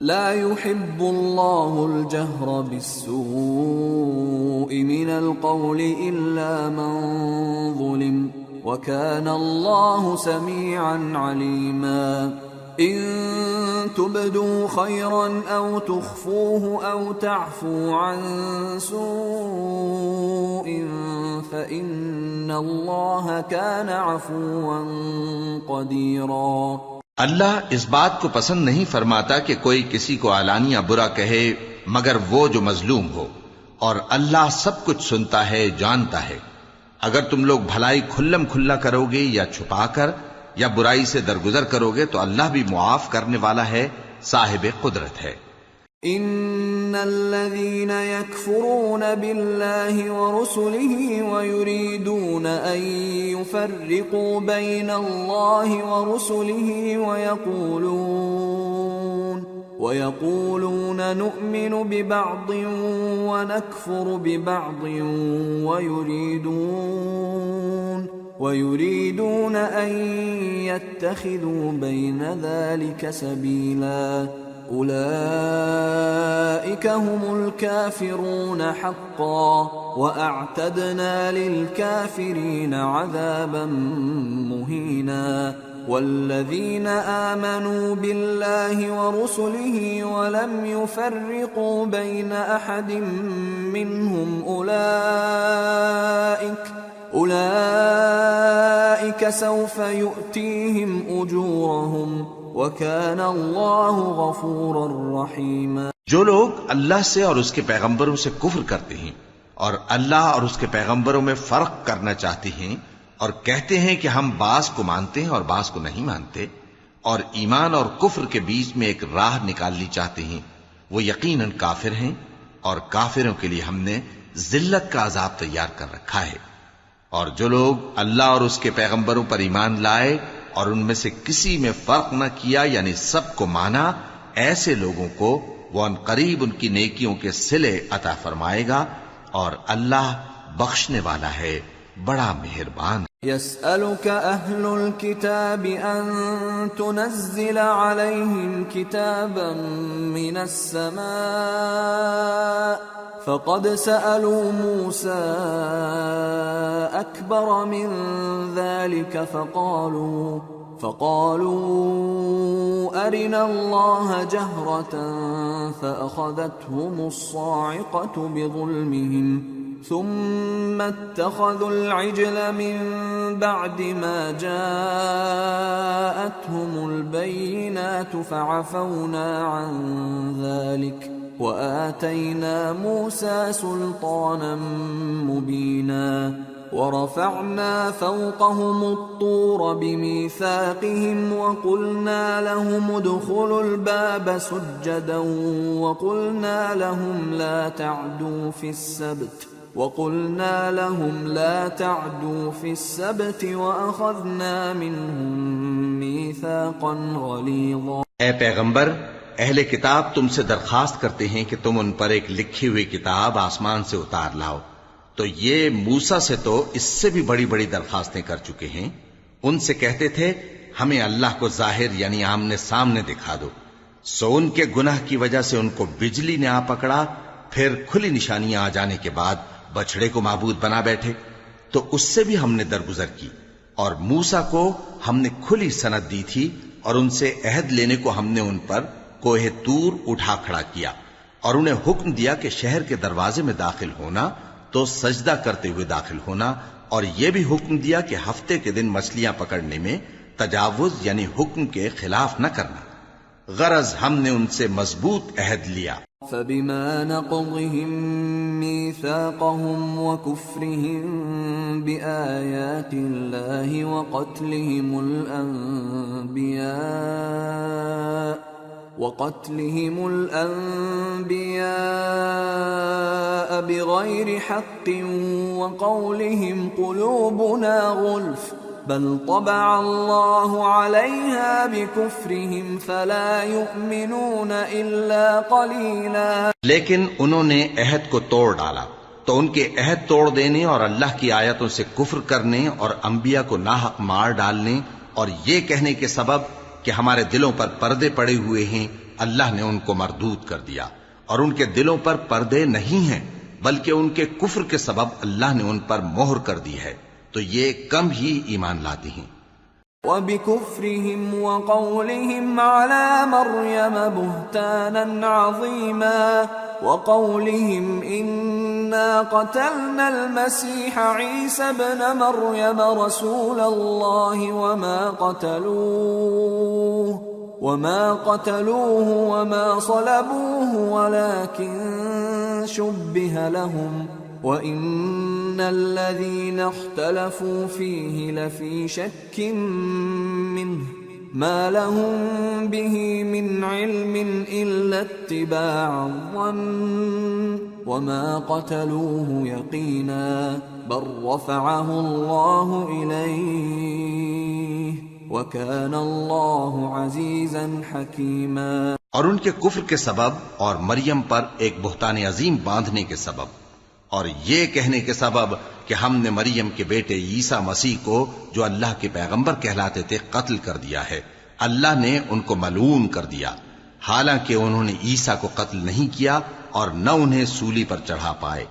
لا يحب الله الجهر بالسوء من القول إلا من ظلم وكان الله سميعا عليما إن تبدوا خيرا أو تخفوه أو تعفو عن سوء فإن الله كان عفوا قديرا۔ اللہ اس بات کو پسند نہیں فرماتا کہ کوئی کسی کو علانیہ برا کہے مگر وہ جو مظلوم ہو، اور اللہ سب کچھ سنتا ہے، جانتا ہے۔ اگر تم لوگ بھلائی کھلم کھلا کرو گے یا چھپا کر یا برائی سے درگزر کرو گے تو اللہ بھی معاف کرنے والا ہے، صاحب قدرت ہے۔ ان الذين يكفرون بالله ورسله ويريدون ان يفرقوا بين الله ورسله ويقولون نؤمن ببعض ونكفر ببعض ويريدون ان يتخذوا بين ذلك سبيلا أولئك هم الكافرون حقا وأعتدنا للكافرين عذابا مهينا والذين آمنوا بالله ورسله ولم يفرقوا بين أحد منهم أولئك سوف يؤتيهم أجورهم وَكَانَ اللَّهُ غَفُورًا رَحِيمًا۔ جو لوگ اللہ سے اور اس کے پیغمبروں سے کفر کرتے ہیں اور اللہ اور اس کے پیغمبروں میں فرق کرنا چاہتے ہیں اور کہتے ہیں کہ ہم بعض کو مانتے ہیں اور بعض کو نہیں مانتے، اور ایمان اور کفر کے بیچ میں ایک راہ نکالنی چاہتے ہیں، وہ یقیناً کافر ہیں، اور کافروں کے لیے ہم نے ذلت کا عذاب تیار کر رکھا ہے۔ اور جو لوگ اللہ اور اس کے پیغمبروں پر ایمان لائے اور ان میں سے کسی میں فرق نہ کیا یعنی سب کو مانا، ایسے لوگوں کو وہ ان قریب ان کی نیکیوں کے صلے عطا فرمائے گا، اور اللہ بخشنے والا ہے، بڑا مہربان۔ يسألك أهل الكتاب أن تنزل عليهم كتابا من السماء فقد سألوا موسى أكبر من ذلك فقالوا أرنا الله جهرة فأخذتهم الصاعقة بظلمهم ثم اتخذوا العجل من بعد ما جاءتهم البينات فعفونا عن ذلك وآتينا موسى سلطانا مبينا ورفعنا فوقهم الطور بميثاقهم وقلنا لهم ادخلوا الباب سجدا وقلنا لهم لا تعدوا في السبت وأخذنا منهم ميثاقا غليظا۔ اے پیغمبر، اہل کتاب تم سے درخواست کرتے ہیں کہ تم ان پر ایک لکھی ہوئی کتاب آسمان سے اتار لاؤ، تو یہ موسیٰ سے تو اس سے بھی بڑی بڑی درخواستیں کر چکے ہیں۔ ان سے کہتے تھے ہمیں اللہ کو ظاہر یعنی آمنے سامنے دکھا دو، سو ان کے گناہ کی وجہ سے ان کو بجلی نے آ پکڑا، پھر کھلی نشانیاں آ جانے کے بعد بچڑے کو معبود بنا بیٹھے، تو اس سے بھی ہم نے درگزر کی۔ اور موسیٰ کو ہم نے کھلی سند دی تھی، اور ان سے عہد لینے کو ہم نے ان پر کوہ طور اٹھا کھڑا کیا، اور انہیں حکم دیا کہ شہر کے دروازے میں داخل ہونا تو سجدہ کرتے ہوئے داخل ہونا، اور یہ بھی حکم دیا کہ ہفتے کے دن مچھلیاں پکڑنے میں تجاوز یعنی حکم کے خلاف نہ کرنا، غرض ہم نے ان سے مضبوط عہد لیا۔ فبما نقضهم ميثاقهم وكفرهم بآيات الله وقتلهم الأنبياء بغير حق وقولهم قلوبنا غلف بل طبع الله عليها بكفرهم فلا يؤمنون إلا قليلا۔ لیکن انہوں نے عہد کو توڑ ڈالا، تو ان کے عہد توڑ دینے اور اللہ کی آیتوں سے کفر کرنے اور انبیاء کو ناحق مار ڈالنے اور یہ کہنے کے سبب کہ ہمارے دلوں پر پردے پڑے ہوئے ہیں اللہ نے ان کو مردود کر دیا، اور ان کے دلوں پر پردے نہیں ہیں، بلکہ ان کے کفر کے سبب اللہ نے ان پر مہر کر دی ہے، تو یہ کم ہی ایمان لاتے ہیں۔ وَبِكُفْرِهِمْ وَقَوْلِهِمْ عَلَى مَرْيَمَ بُهْتَانًا عَظِيمًا وَقَوْلِهِمْ إِنَّا قَتَلْنَا الْمَسِيحَ عِيسَى ابْنَ مَرْيَمَ رَسُولَ اللَّهِ وَمَا قَتَلُوهُ وَمَا صَلَبُوهُ وَلَكِنْ شُبِّهَ لَهُمْ وَإِنَّ الَّذِينَ اخْتَلَفُوا فِيهِ لَفِي شَكٍّ مِّنْهُ مَا لَهُم بِهِ مِنْ عِلْمٍ إِلَّا اتِّبَاعَ الظَّنِّ وَمَا قَتَلُوهُ يَقِينًا بَلْ رَفَعَهُ اللَّهُ إِلَيْهِ وَكَانَ اللَّهُ عَزِيزًا حَكِيمًا۔ اور ان کے کفر کے سبب اور مریم پر ایک بہتان عظیم باندھنے کے سبب اور یہ کہنے کے سبب کہ ہم نے مریم کے بیٹے عیسیٰ مسیح کو جو اللہ کے پیغمبر کہلاتے تھے قتل کر دیا ہے، اللہ نے ان کو ملعون کر دیا، حالانکہ انہوں نے عیسیٰ کو قتل نہیں کیا اور نہ انہیں سولی پر چڑھا پائے،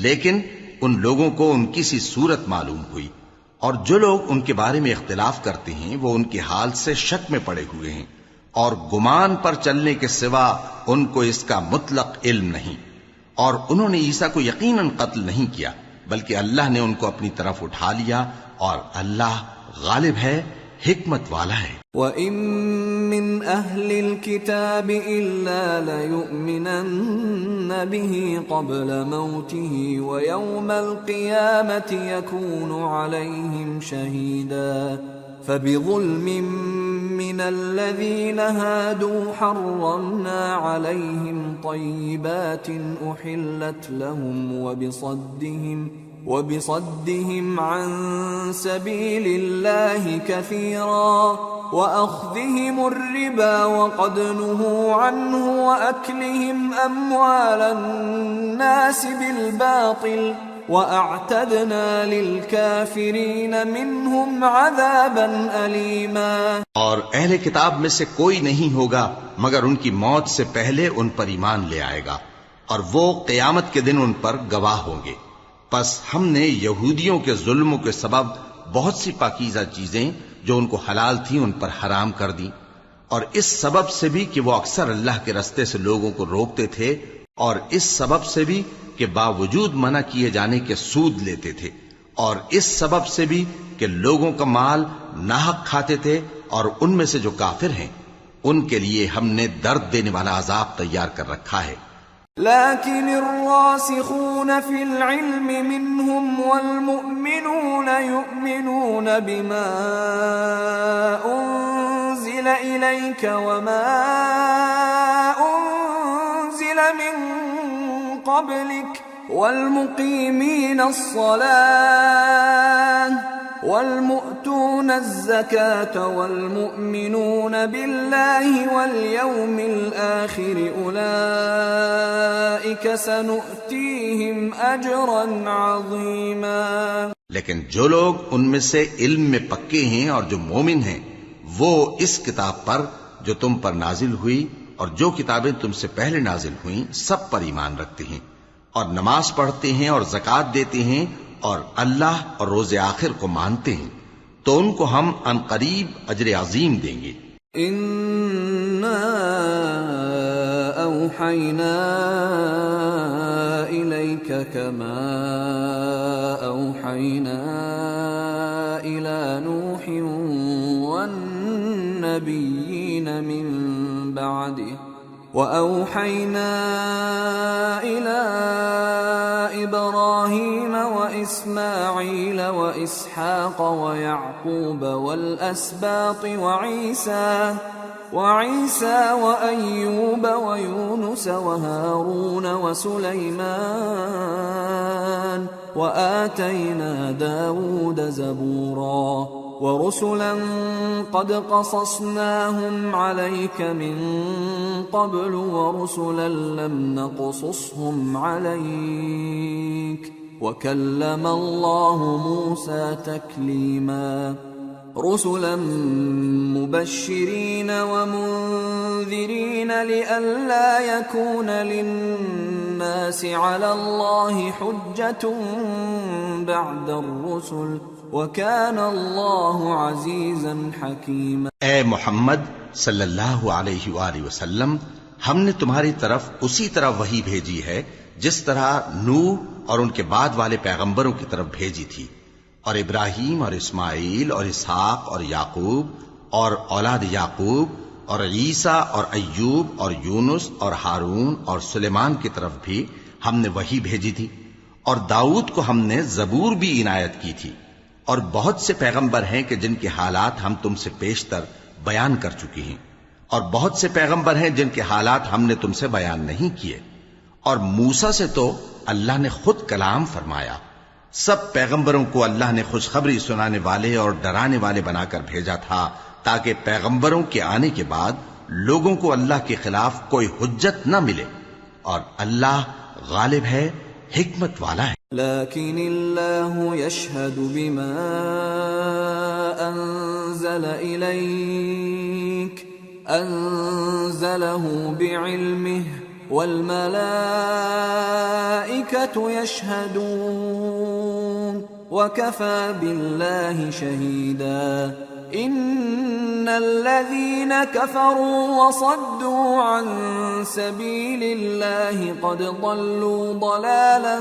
لیکن ان لوگوں کو ان کی سی صورت معلوم ہوئی، اور جو لوگ ان کے بارے میں اختلاف کرتے ہیں وہ ان کے حال سے شک میں پڑے ہوئے ہیں، اور گمان پر چلنے کے سوا ان کو اس کا مطلق علم نہیں، اور انہوں نے عیسیٰ کو یقیناً قتل نہیں کیا بلکہ اللہ نے ان کو اپنی طرف اٹھا لیا، اور اللہ غالب ہے، حکمت والا ہے۔ وَإِن مِّنْ أَهْلِ الْكِتَابِ إِلَّا لَيُؤْمِنَنَّ بِهِ قَبْلَ مَوْتِهِ وَيَوْمَ الْقِيَامَةِ يَكُونُ عَلَيْهِمْ شَهِيدًا فَبِظُلْمٍ مِّنَ الَّذِينَ هَادُوا حَرَّمْنَا عَلَيْهِمْ طَيِّبَاتٍ أُحِلَّتْ لَهُمْ وبصدهم عن سبيل الله كثيرا وأخذهم الربا وقد نهوا عنه وأكلهم أموال الناس بالباطل وأعتدنا للكافرين منهم عذابا أليما۔ اور اہل کتاب میں سے کوئی نہیں ہوگا مگر ان کی موت سے پہلے ان پر ایمان لے آئے گا، اور وہ قیامت کے دن ان پر گواہ ہوں گے۔ پس ہم نے یہودیوں کے ظلموں کے سبب بہت سی پاکیزہ چیزیں جو ان کو حلال تھیں ان پر حرام کر دیں، اور اس سبب سے بھی کہ وہ اکثر اللہ کے رستے سے لوگوں کو روکتے تھے، اور اس سبب سے بھی کہ باوجود منع کیے جانے کے سود لیتے تھے، اور اس سبب سے بھی کہ لوگوں کا مال ناحق کھاتے تھے، اور ان میں سے جو کافر ہیں ان کے لیے ہم نے درد دینے والا عذاب تیار کر رکھا ہے۔ لكن الراسخون في العلم منهم والمؤمنون يؤمنون بما أنزل إليك وما أنزل من قبلك والمقيمين الصلاة والمؤتون الزكاة والمؤمنون بالله واليوم الآخر أولئك سنؤتيهم أجرا عظيما۔ لیکن جو لوگ ان میں سے علم میں پکے ہیں اور جو مومن ہیں وہ اس کتاب پر جو تم پر نازل ہوئی اور جو کتابیں تم سے پہلے نازل ہوئیں سب پر ایمان رکھتے ہیں اور نماز پڑھتے ہیں اور زکوٰۃ دیتے ہیں اور اللہ اور روز آخر کو مانتے ہیں تو ان کو ہم عنقریب اجر عظیم دیں گے۔ اِنَّا أَوْحَيْنَا إِلَيْكَ كَمَا أَوْحَيْنَا إِلَى نُوحٍ وَالنَّبِيِّينَ مِن بَعْدِهِ وَأَوْحَيْنَا إِلَى إِبْرَاهِيمَ وَإِسْمَاعِيلَ وَإِسْحَاقَ وَيَعْقُوبَ وَالْأَسْبَاطِ وَعِيسَى وَأَيُّوبَ وَيُونُسَ وَهَارُونَ وَسُلَيْمَانَ وَآتَيْنَا دَاوُودَ زَبُورًا وَرُسُلًا قَدْ قَصَصْنَاهُمْ عَلَيْكَ مِن قَبْلُ وَرُسُلًا لَّمْ نَقْصُصْهُمْ عَلَيْكَ وَكَلَّمَ اللَّهُ مُوسَى تَكْلِيمًا۔ رسلا مبشرين ومنذرين لئلا يكون للناس على الله حجة بعد الرسل وكان الله عزيزا حكيما۔ اے محمد صلی اللہ علیہ وآلہ وسلم، ہم نے تمہاری طرف اسی طرح وحی بھیجی ہے جس طرح نوح اور ان کے بعد والے پیغمبروں کی طرف بھیجی تھی، اور ابراہیم اور اسماعیل اور اسحاق اور یعقوب اور اولاد یعقوب اور عیسیٰ اور ایوب اور یونس اور ہارون اور سلیمان کی طرف بھی ہم نے وحی بھیجی تھی، اور داؤد کو ہم نے زبور بھی عنایت کی تھی، اور بہت سے پیغمبر ہیں کہ جن کے حالات ہم تم سے پیشتر بیان کر چکی ہیں، اور بہت سے پیغمبر ہیں جن کے حالات ہم نے تم سے بیان نہیں کیے، اور موسیٰ سے تو اللہ نے خود کلام فرمایا۔ سب پیغمبروں کو اللہ نے خوشخبری سنانے والے اور ڈرانے والے بنا کر بھیجا تھا تاکہ پیغمبروں کے آنے کے بعد لوگوں کو اللہ کے خلاف کوئی حجت نہ ملے، اور اللہ غالب ہے، حکمت والا ہے۔ لیکن اللہ یشہد بما انزل الیک انزلہ بعلمہ والملائکة يشهدون وكفى بالله شهيدا إن الذين كفروا وصدوا عن سبيل الله قد ضلوا ضلالا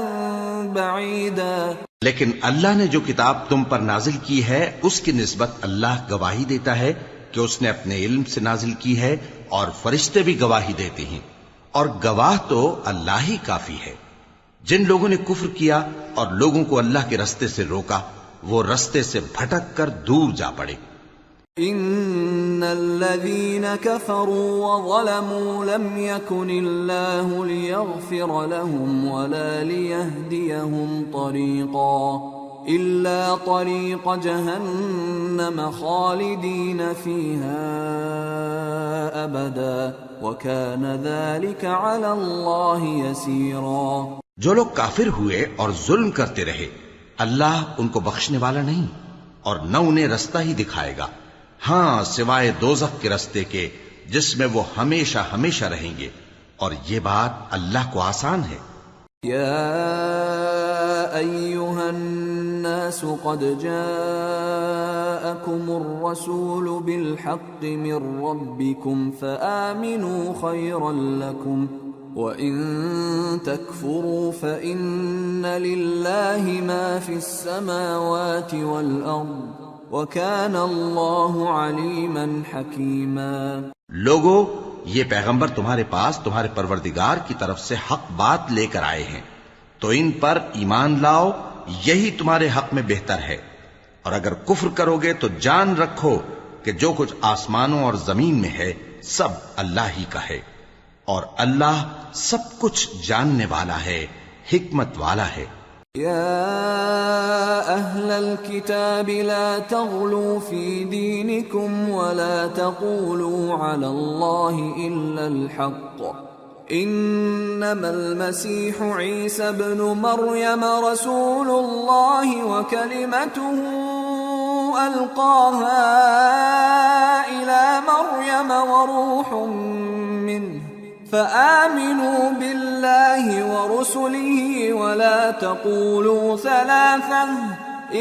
بعيدا۔ لیکن اللہ نے جو کتاب تم پر نازل کی ہے اس کی نسبت اللہ گواہی دیتا ہے کہ اس نے اپنے علم سے نازل کی ہے، اور فرشتے بھی گواہی دیتے ہیں، اور گواہ تو اللہ ہی کافی ہے۔ جن لوگوں نے کفر کیا اور لوگوں کو اللہ کے رستے سے روکا، وہ رستے سے بھٹک کر دور جا پڑے۔ ان الذين كفروا وظلموا لم يكن الله ليغفر لهم ولا ليهديهم طريقا إلا طريق جهنم خالدين فيها أبدا وكان ذلك على الله يسيرا۔ جو لوگ کافر ہوئے اور ظلم کرتے رہے، اللہ ان کو بخشنے والا نہیں اور نہ انہیں رستہ ہی دکھائے گا، ہاں سوائے دوزخ کے رستے کے جس میں وہ ہمیشہ ہمیشہ رہیں گے، اور یہ بات اللہ کو آسان ہے۔ یا ایھا الناس قد جاءکم الرسول بالحق من ربکم فآمنوا خیرا لکم وَإِن تَكْفُرُوا فَإِنَّ لِلَّهِ مَا فِي السَّمَاوَاتِ وَالْأَرْضِ وَكَانَ اللَّهُ عَلِيمًا حَكِيمًا۔ لوگو، یہ پیغمبر تمہارے پاس تمہارے پروردگار کی طرف سے حق بات لے کر آئے ہیں، تو ان پر ایمان لاؤ، یہی تمہارے حق میں بہتر ہے، اور اگر کفر کرو گے تو جان رکھو کہ جو کچھ آسمانوں اور زمین میں ہے سب اللہ ہی کا ہے، اور اللہ سب کچھ جاننے والا ہے، حکمت والا ہے۔ یا اہل الكتاب لا تغلوا فی دینکم ولا تقولوا علی اللہ الا الحق انما المسیح عیسی ابن مریم رسول اللہ وکلمته القاها الى مریم وروح منه فآمنوا بالله ورسله ولا تقولوا ثلاثة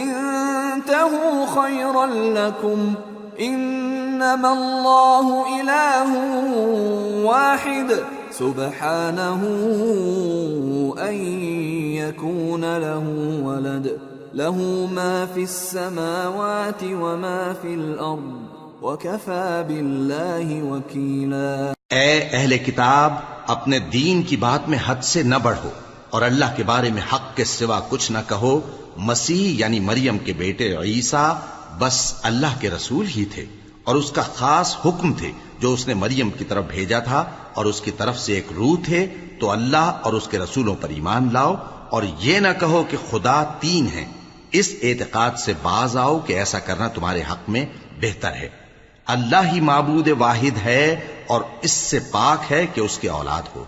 انتهوا خيرا لكم انما الله إله واحد سبحانه أن يكون له ولد له ما في السماوات وما في الأرض وَكَفَى بِاللَّهِ وَكِيلًا۔ اے اہل کتاب، اپنے دین کی بات میں حد سے نہ بڑھو، اور اللہ کے بارے میں حق کے سوا کچھ نہ کہو۔ مسیح یعنی مریم کے بیٹے عیسیٰ بس اللہ کے رسول ہی تھے، اور اس کا خاص حکم تھے جو اس نے مریم کی طرف بھیجا تھا، اور اس کی طرف سے ایک روح تھے۔ تو اللہ اور اس کے رسولوں پر ایمان لاؤ، اور یہ نہ کہو کہ خدا تین ہیں۔ اس اعتقاد سے باز آؤ کہ ایسا کرنا تمہارے حق میں بہتر ہے۔ اللہ ہی معبود واحد ہے، اور اس سے پاک ہے کہ اس کے اولاد ہو۔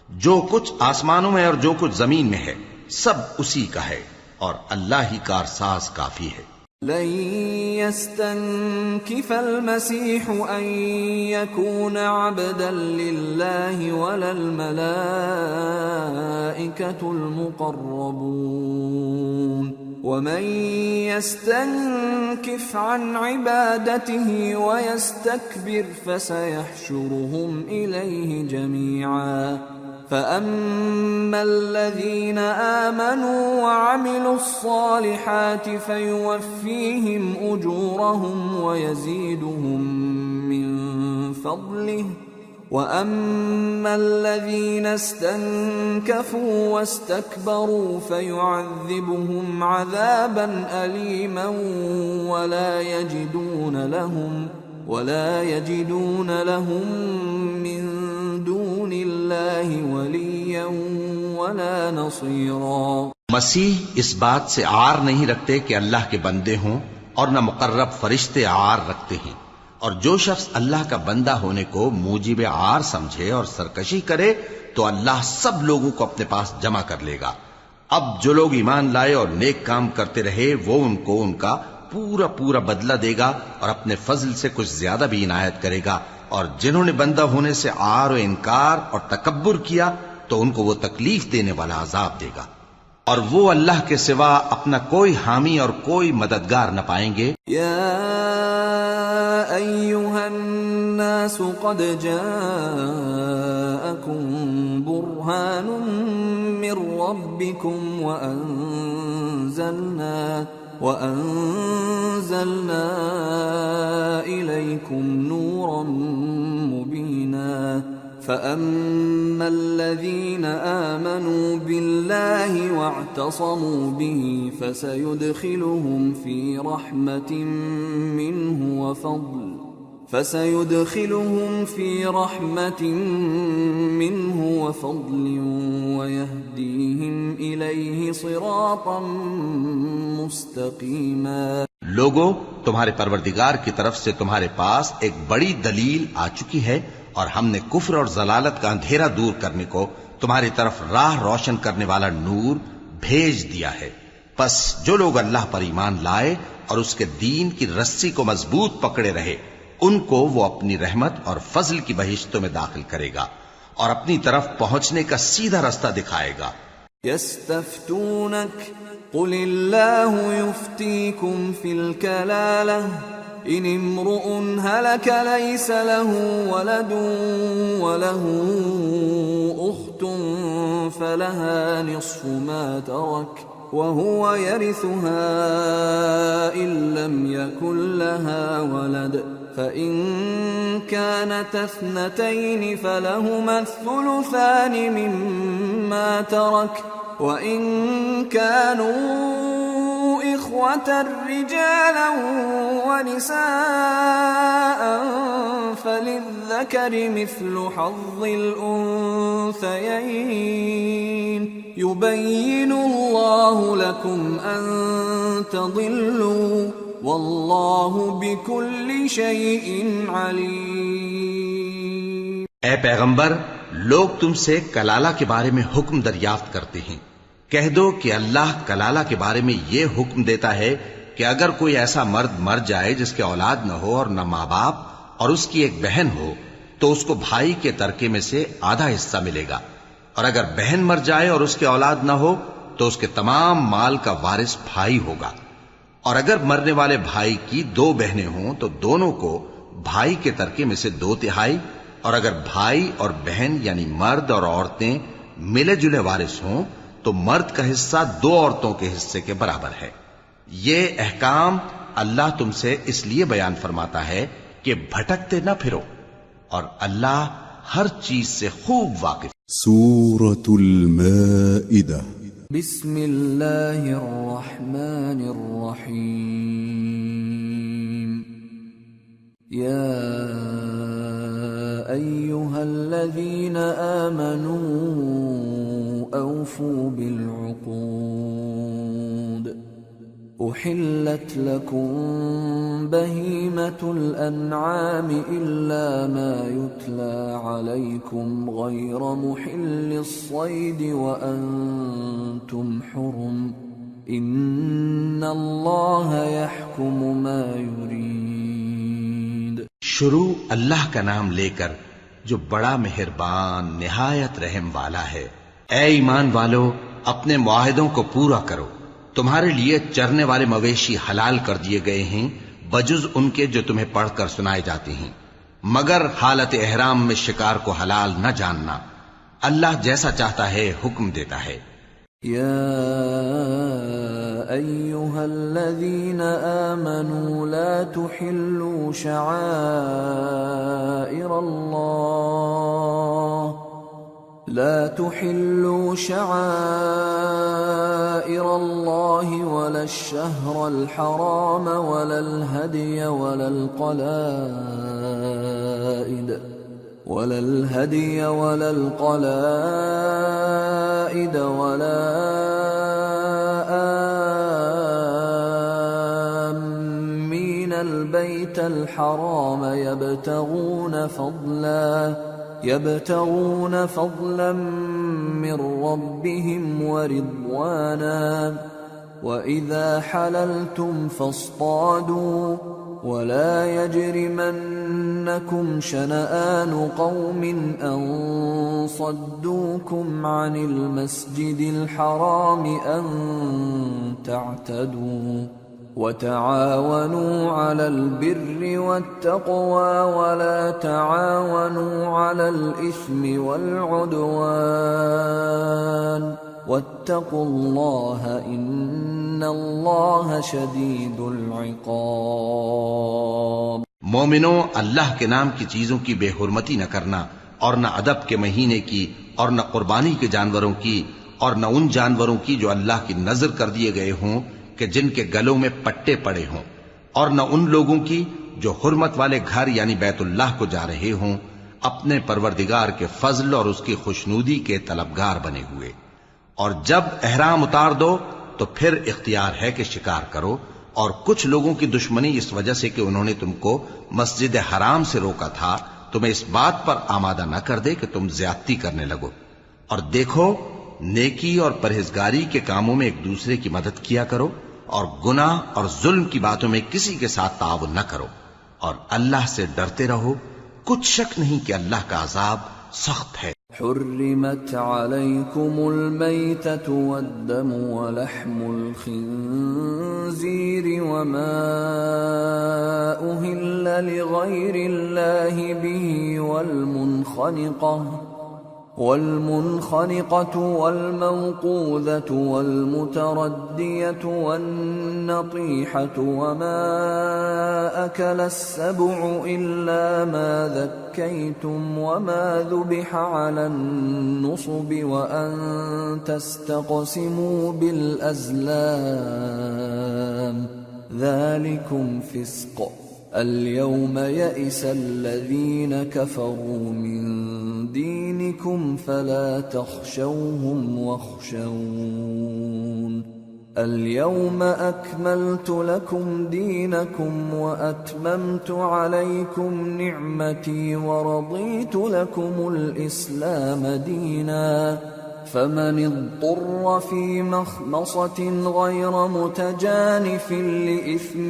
جو کچھ آسمانوں میں اور جو کچھ زمین میں ہے سب اسی کا ہے، اور اللہ ہی کارساز کافی ہے۔ لن يستنكف المسيح أن يكون عبدا لله ولا الملائكة المقربون ومن يستنكف عن عبادته ويستكبر فسيحشرهم إليه جميعا فأما الذين آمنوا وعملوا الصالحات فيوفيهم أجورهم ويزيدهم من فضله وأما الذين استنكفوا واستكبروا فيعذبهم عذابا أليما ولا يجدون لهم من دون الله وليا ولا نصيرا. مسیح اس بات سے عار نہیں رکھتے کہ اللہ کے بندے ہوں اور نہ مقرب فرشتے عار رکھتے ہیں، اور جو شخص اللہ کا بندہ ہونے کو موجب عار سمجھے اور سرکشی کرے تو اللہ سب لوگوں کو اپنے پاس جمع کر لے گا. اب جو لوگ ایمان لائے اور نیک کام کرتے رہے وہ ان کو ان کا پورا پورا بدلہ دے گا اور اپنے فضل سے کچھ زیادہ بھی عنایت کرے گا، اور جنہوں نے بندہ ہونے سے عار و انکار اور تکبر کیا تو ان کو وہ تکلیف دینے والا عذاب دے گا، اور وہ اللہ کے سوا اپنا کوئی حامی اور کوئی مددگار نہ پائیں گے. یا ایھا الناس قد جاءکم برہان من ربکم وأنزلنا إليكم نورا مبينا فأما الذين آمنوا بالله واعتصموا به فسيدخلهم في رحمة منه وفضل ويهديهم إليه صراطا مستقيما. لوگو، تمہارے پروردگار کی طرف سے تمہارے پاس ایک بڑی دلیل آ چکی ہے، اور ہم نے کفر اور ضلالت کا اندھیرا دور کرنے کو تمہاری طرف راہ روشن کرنے والا نور بھیج دیا ہے. پس جو لوگ اللہ پر ایمان لائے اور اس کے دین کی رسی کو مضبوط پکڑے رہے ان کو وہ اپنی رحمت اور فضل کی بہشتوں میں داخل کرے گا اور اپنی طرف پہنچنے کا سیدھا رستہ دکھائے گا. يستفتونك قل الله يفتيكم في الكلالة إن امرؤ هلك ليس له ولد وله أخت فلها نصف ما ترك وهو يرثها إن لم يكن لها ولد فإن كانت اثنتين فلهما الثلثان مما ترك وإن كانوا إخوة رجالا ونساء فللذكر مثل حظ الأنثيين يبين الله لكم أن تضلوا واللہ بکل شیء علیم. اے پیغمبر، لوگ تم سے کلالہ کے بارے میں حکم دریافت کرتے ہیں. کہہ دو کہ اللہ کلالہ کے بارے میں یہ حکم دیتا ہے کہ اگر کوئی ایسا مرد مر جائے جس کے اولاد نہ ہو اور نہ ماں باپ اور اس کی ایک بہن ہو تو اس کو بھائی کے ترکے میں سے آدھا حصہ ملے گا، اور اگر بہن مر جائے اور اس کے اولاد نہ ہو تو اس کے تمام مال کا وارث بھائی ہوگا. اور اگر مرنے والے بھائی کی دو بہنیں ہوں تو دونوں کو بھائی کے ترکے میں سے 2/3، اور اگر بھائی اور بہن یعنی مرد اور عورتیں ملے جلے وارث ہوں تو مرد کا حصہ 2 عورتوں کے حصے کے برابر ہے. یہ احکام اللہ تم سے اس لیے بیان فرماتا ہے کہ بھٹکتے نہ پھرو، اور اللہ ہر چیز سے خوب واقف. سورة المائدة. بسم اللہ الرحمن الرحیم. یا ایہا الذین آمنوا اوفوا بالعقود احلت لکم بہیمۃ الانعام الا ما یتلی علیکم غیر محل الصید وانتم حرم ان اللہ یحکم ما یرید۔ شروع اللہ کا نام لے کر جو بڑا مہربان نہایت رحم والا ہے۔ اے ایمان والو، اپنے معاہدوں کو پورا کرو۔ تمہارے لیے چرنے والے مویشی حلال کر دیے گئے ہیں بجز ان کے جو تمہیں پڑھ کر سنائے جاتے ہیں، مگر حالت احرام میں شکار کو حلال نہ جاننا۔ اللہ جیسا چاہتا ہے حکم دیتا ہے۔ یا ایہا الذین آمنوا لا تحلوا شعائر اللہ ولا الشہر الحرام ولا الہدی ولا القلائد ولا آمین البیت الحرام يبتغون فضلا من ربهم ورضوانا وَإِذَا حَلَلْتُمْ فَاصْطَادُوا وَلَا يَجْرِمَنَّكُمْ شَنَآنُ قَوْمٍ أَن صَدُّوكُمْ عَنِ الْمَسْجِدِ الْحَرَامِ أَن تَعْتَدُوا وَتَعَاوَنُوا عَلَى الْبِرِّ وَالتَّقْوَى وَلَا تَعَاوَنُوا عَلَى الْإِثْمِ وَالْعُدْوَانِ وَاتَّقُوا اللَّهَ إِنَّ اللَّهَ شَدِيدُ الْعِقَابِ۔ مومنوں، اللہ کے نام کی چیزوں کی بے حرمتی نہ کرنا، اور نہ ادب کے مہینے کی، اور نہ قربانی کے جانوروں کی، اور نہ ان جانوروں کی جو اللہ کی نذر کر دیے گئے ہوں کہ جن کے گلوں میں پٹے پڑے ہوں، اور نہ ان لوگوں کی جو حرمت والے گھر یعنی بیت اللہ کو جا رہے ہوں اپنے پروردگار کے فضل اور اس کی خوشنودی کے طلبگار بنے ہوئے۔ اور جب احرام اتار دو تو پھر اختیار ہے کہ شکار کرو، اور کچھ لوگوں کی دشمنی اس وجہ سے کہ انہوں نے تم کو مسجد حرام سے روکا تھا تمہیں اس بات پر آمادہ نہ کر دے کہ تم زیادتی کرنے لگو۔ اور دیکھو، نیکی اور پرہیزگاری کے کاموں میں ایک دوسرے کی مدد کیا کرو، اور گناہ اور ظلم کی باتوں میں کسی کے ساتھ تعاون نہ کرو، اور اللہ سے ڈرتے رہو۔ کچھ شک نہیں کہ اللہ کا عذاب سخت ہے۔ حرمت عليكم الميتة والدم ولحم الخنزير وما أهل لغير الله به والمنخنقة والموقوذة والمتردية والنطيحة وما أكل السبع إلا ما ذكيتم وما ذبح على النصب وأن تستقسموا بالأزلام ذلكم فسق اليوم يئس الذين كفروا من دينكم فلا تخشوهم واخشون اليوم أكملت لكم دينكم وأتممت عليكم نعمتي ورضيت لكم الإسلام دينا فمن اضطر في مخمصة غير متجانف لإثم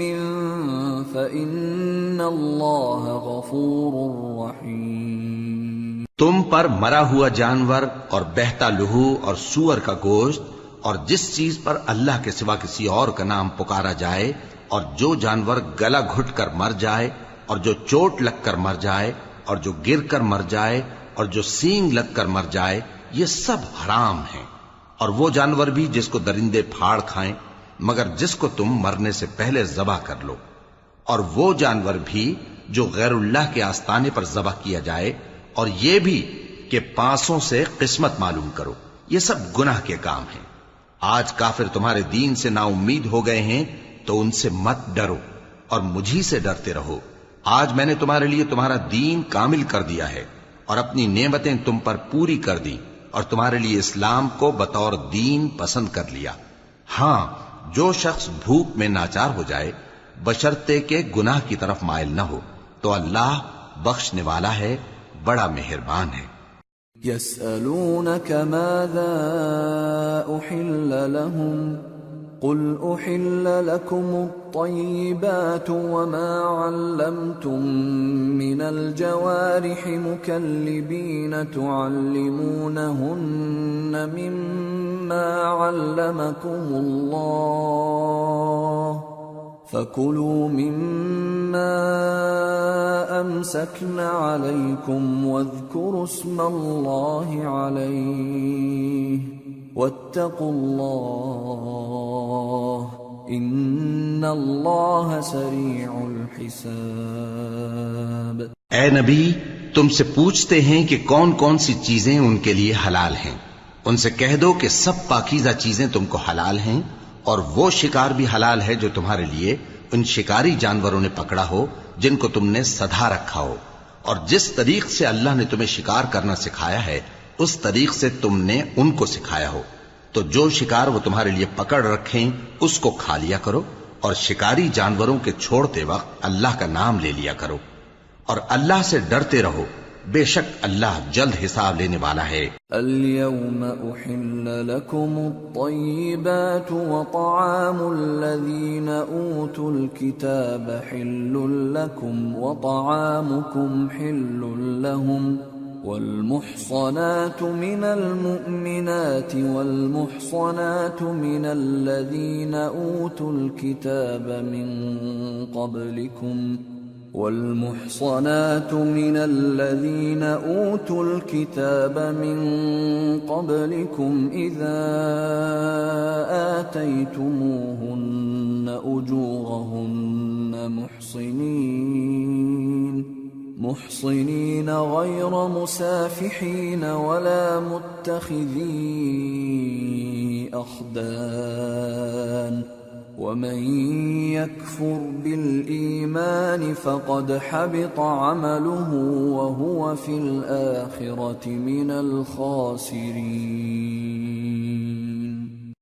فإن الله غفور رحيم۔ تم پر مرا ہوا جانور اور بہتا لہو اور سور کا گوشت اور جس چیز پر اللہ کے سوا کسی اور کا نام پکارا جائے، اور جو جانور گلا گھٹ کر مر جائے، اور جو چوٹ لگ کر مر جائے، اور جو گر کر مر جائے، اور جو سینگ لگ کر مر جائے، یہ سب حرام ہیں۔ اور وہ جانور بھی جس کو درندے پھاڑ کھائیں، مگر جس کو تم مرنے سے پہلے ذبح کر لو، اور وہ جانور بھی جو غیر اللہ کے آستانے پر ذبح کیا جائے، اور یہ بھی کہ پانسوں سے قسمت معلوم کرو۔ یہ سب گناہ کے کام ہیں۔ آج کافر تمہارے دین سے نا امید ہو گئے ہیں تو ان سے مت ڈرو اور مجھی سے ڈرتے رہو۔ آج میں نے تمہارے لیے تمہارا دین کامل کر دیا ہے اور اپنی نعمتیں تم پر پوری کر دی، اور تمہارے لیے اسلام کو بطور دین پسند کر لیا۔ ہاں، جو شخص بھوک میں ناچار ہو جائے بشرطے کہ گناہ کی طرف مائل نہ ہو تو اللہ بخشنے والا ہے، بڑا مہربان ہے۔ يسألونك ماذا أحل لهم قل أحل لكم الطيبات وما علمتم من الجوارح مكلبين تعلمونهن مما علمكم الله فكلوا مما أمسكن عليكم واذكروا اسم الله عليه واتقوا الله ان اللہ سریع الحساب۔ اے نبی، تم سے پوچھتے ہیں کہ کون کون سی چیزیں ان کے لیے حلال ہیں۔ ان سے کہہ دو کہ سب پاکیزہ چیزیں تم کو حلال ہیں، اور وہ شکار بھی حلال ہے جو تمہارے لیے ان شکاری جانوروں نے پکڑا ہو جن کو تم نے سدھا رکھا ہو، اور جس طریق سے اللہ نے تمہیں شکار کرنا سکھایا ہے اس طریق سے تم نے ان کو سکھایا ہو، تو جو شکار وہ تمہارے لیے پکڑ رکھیں اس کو کھا لیا کرو، اور شکاری جانوروں کے چھوڑتے وقت اللہ کا نام لے لیا کرو، اور اللہ سے ڈرتے رہو، بے شک اللہ جلد حساب لینے والا ہے۔ اليوم احل لكم الطيبات وطعام الذين اوتوا الكتاب حل لكم وطعامكم حل لهم والمحصنات من المؤمنات والمحصنات من الذين أوتوا الكتاب من قبلكم والمحصنات من الذين أوتوا الكتاب من قبلكم إذا آتيتموهن أجورهن محصنين غير مسافحين ولا متخذي أخدان ومن يكفر بالإيمان فقد حبط عمله وهو في الآخرة من الخاسرين۔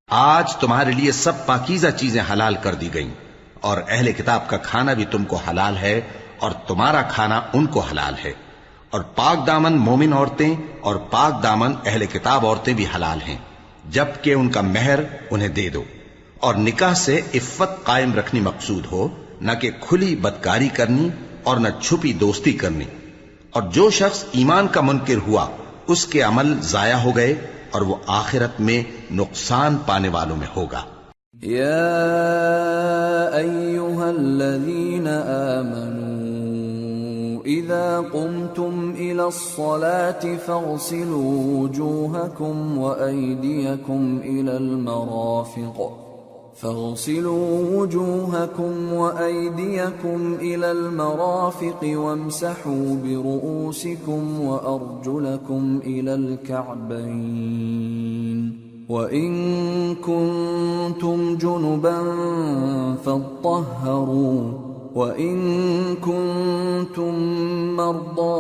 آج تمہارے لیے سب پاکیزہ چیزیں حلال کر دی گئیں، اور اہل کتاب کا کھانا بھی تم کو حلال ہے اور تمہارا کھانا ان کو حلال ہے، اور پاک دامن مومن عورتیں اور پاک دامن اہل کتاب عورتیں بھی حلال ہیں، جبکہ ان کا مہر انہیں دے دو، اور نکاح سے عفت قائم رکھنی مقصود ہو، نہ کہ کھلی بدکاری کرنی اور نہ چھپی دوستی کرنی۔ اور جو شخص ایمان کا منکر ہوا اس کے عمل ضائع ہو گئے اور وہ آخرت میں نقصان پانے والوں میں ہوگا۔ یا ایھا الذین آمنوا اذا قمتم الى الصلاة فاغسلوا وجوهكم وأيديكم إلى المرافق وامسحوا برؤوسكم وأرجلكم إلى الكعبين وإن كنتم جنبا فاطهروا وإن كنتم مرضى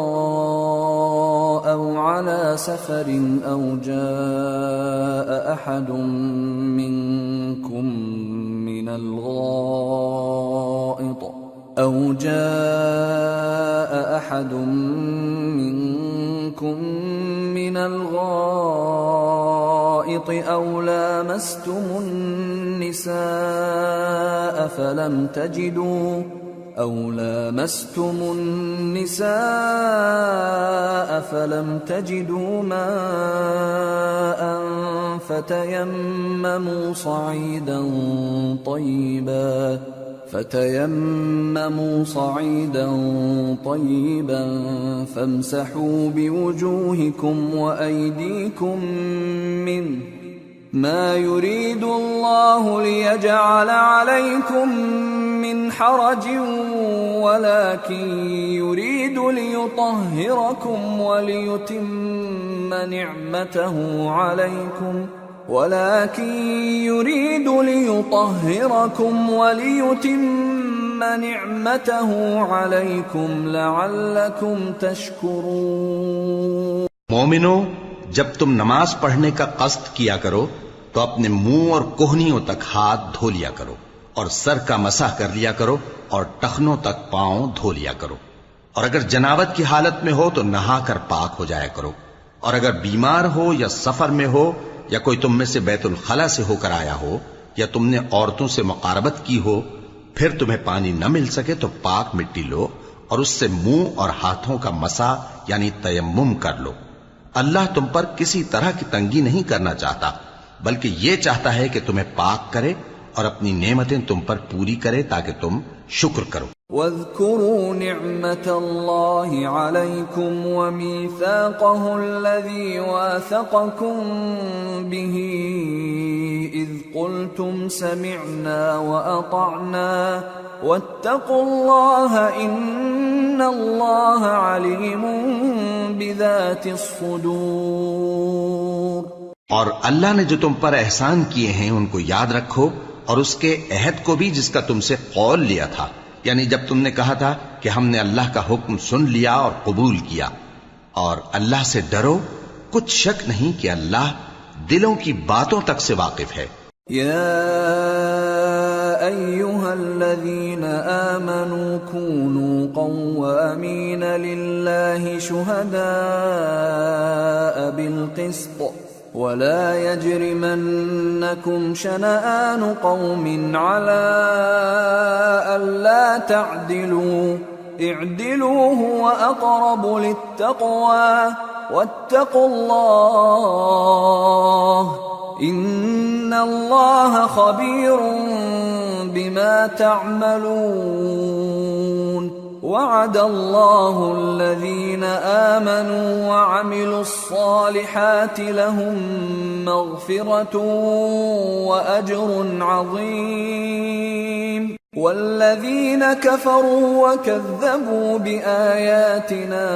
أو على سفر أو جاء أحد منكم من الغائط أو لامستم النساء فلم تجدوا ماء فتيمموا صعيدا طيبا فامسحوا بوجوهكم وأيديكم منه ما يريد الله ليجعل عليكم من حرج ولكن يريد ليطهركم وليتم نعمته عليكم لعلكم تشكرون۔ مومنو، جب تم نماز پڑھنے کا قصد کیا کرو تو اپنے منہ اور کوہنیوں تک ہاتھ دھو لیا کرو، اور سر کا مسح کر لیا کرو، اور ٹخنوں تک پاؤں دھو لیا کرو، اور اگر جنابت کی حالت میں ہو تو نہا کر پاک ہو جایا کرو، اور اگر بیمار ہو یا سفر میں ہو یا کوئی تم میں سے بیت الخلا سے ہو کر آیا ہو یا تم نے عورتوں سے مقاربت کی ہو، پھر تمہیں پانی نہ مل سکے تو پاک مٹی لو اور اس سے منہ اور ہاتھوں کا مسح یعنی تیمم کر لو۔ اللہ تم پر کسی طرح کی تنگی نہیں کرنا چاہتا، بلکہ یہ چاہتا ہے کہ تمہیں پاک کرے اور اپنی نعمتیں تم پر پوری کرے تاکہ تم شکر کرو۔ واذكروا نعمة الله عليكم وميثاقه الذي واثقكم به إذ قلتم سمعنا وأطعنا واتقوا الله إن الله عليم بذات الصدور۔ اور اللہ نے جو تم پر احسان کیے ہیں ان کو یاد رکھو، اور اس کے عہد کو بھی جس کا تم سے قول لیا تھا، یعنی جب تم نے کہا تھا کہ ہم نے اللہ کا حکم سن لیا اور قبول کیا، اور اللہ سے ڈرو، کچھ شک نہیں کہ اللہ دلوں کی باتوں تک سے واقف ہے۔ یا ایھا الذین آمنوا کونوا قوامین للہ شہداء بالقسط ولا يجرمنكم شنآن قوم على ألا تعدلوا اعدلوا هو أقرب للتقوى واتقوا الله إن الله خبير بما تعملون۔ وعد الله الذين آمنوا وعملوا الصالحات لهم مغفرة وأجر عظيم، والذين كفروا وكذبوا بآياتنا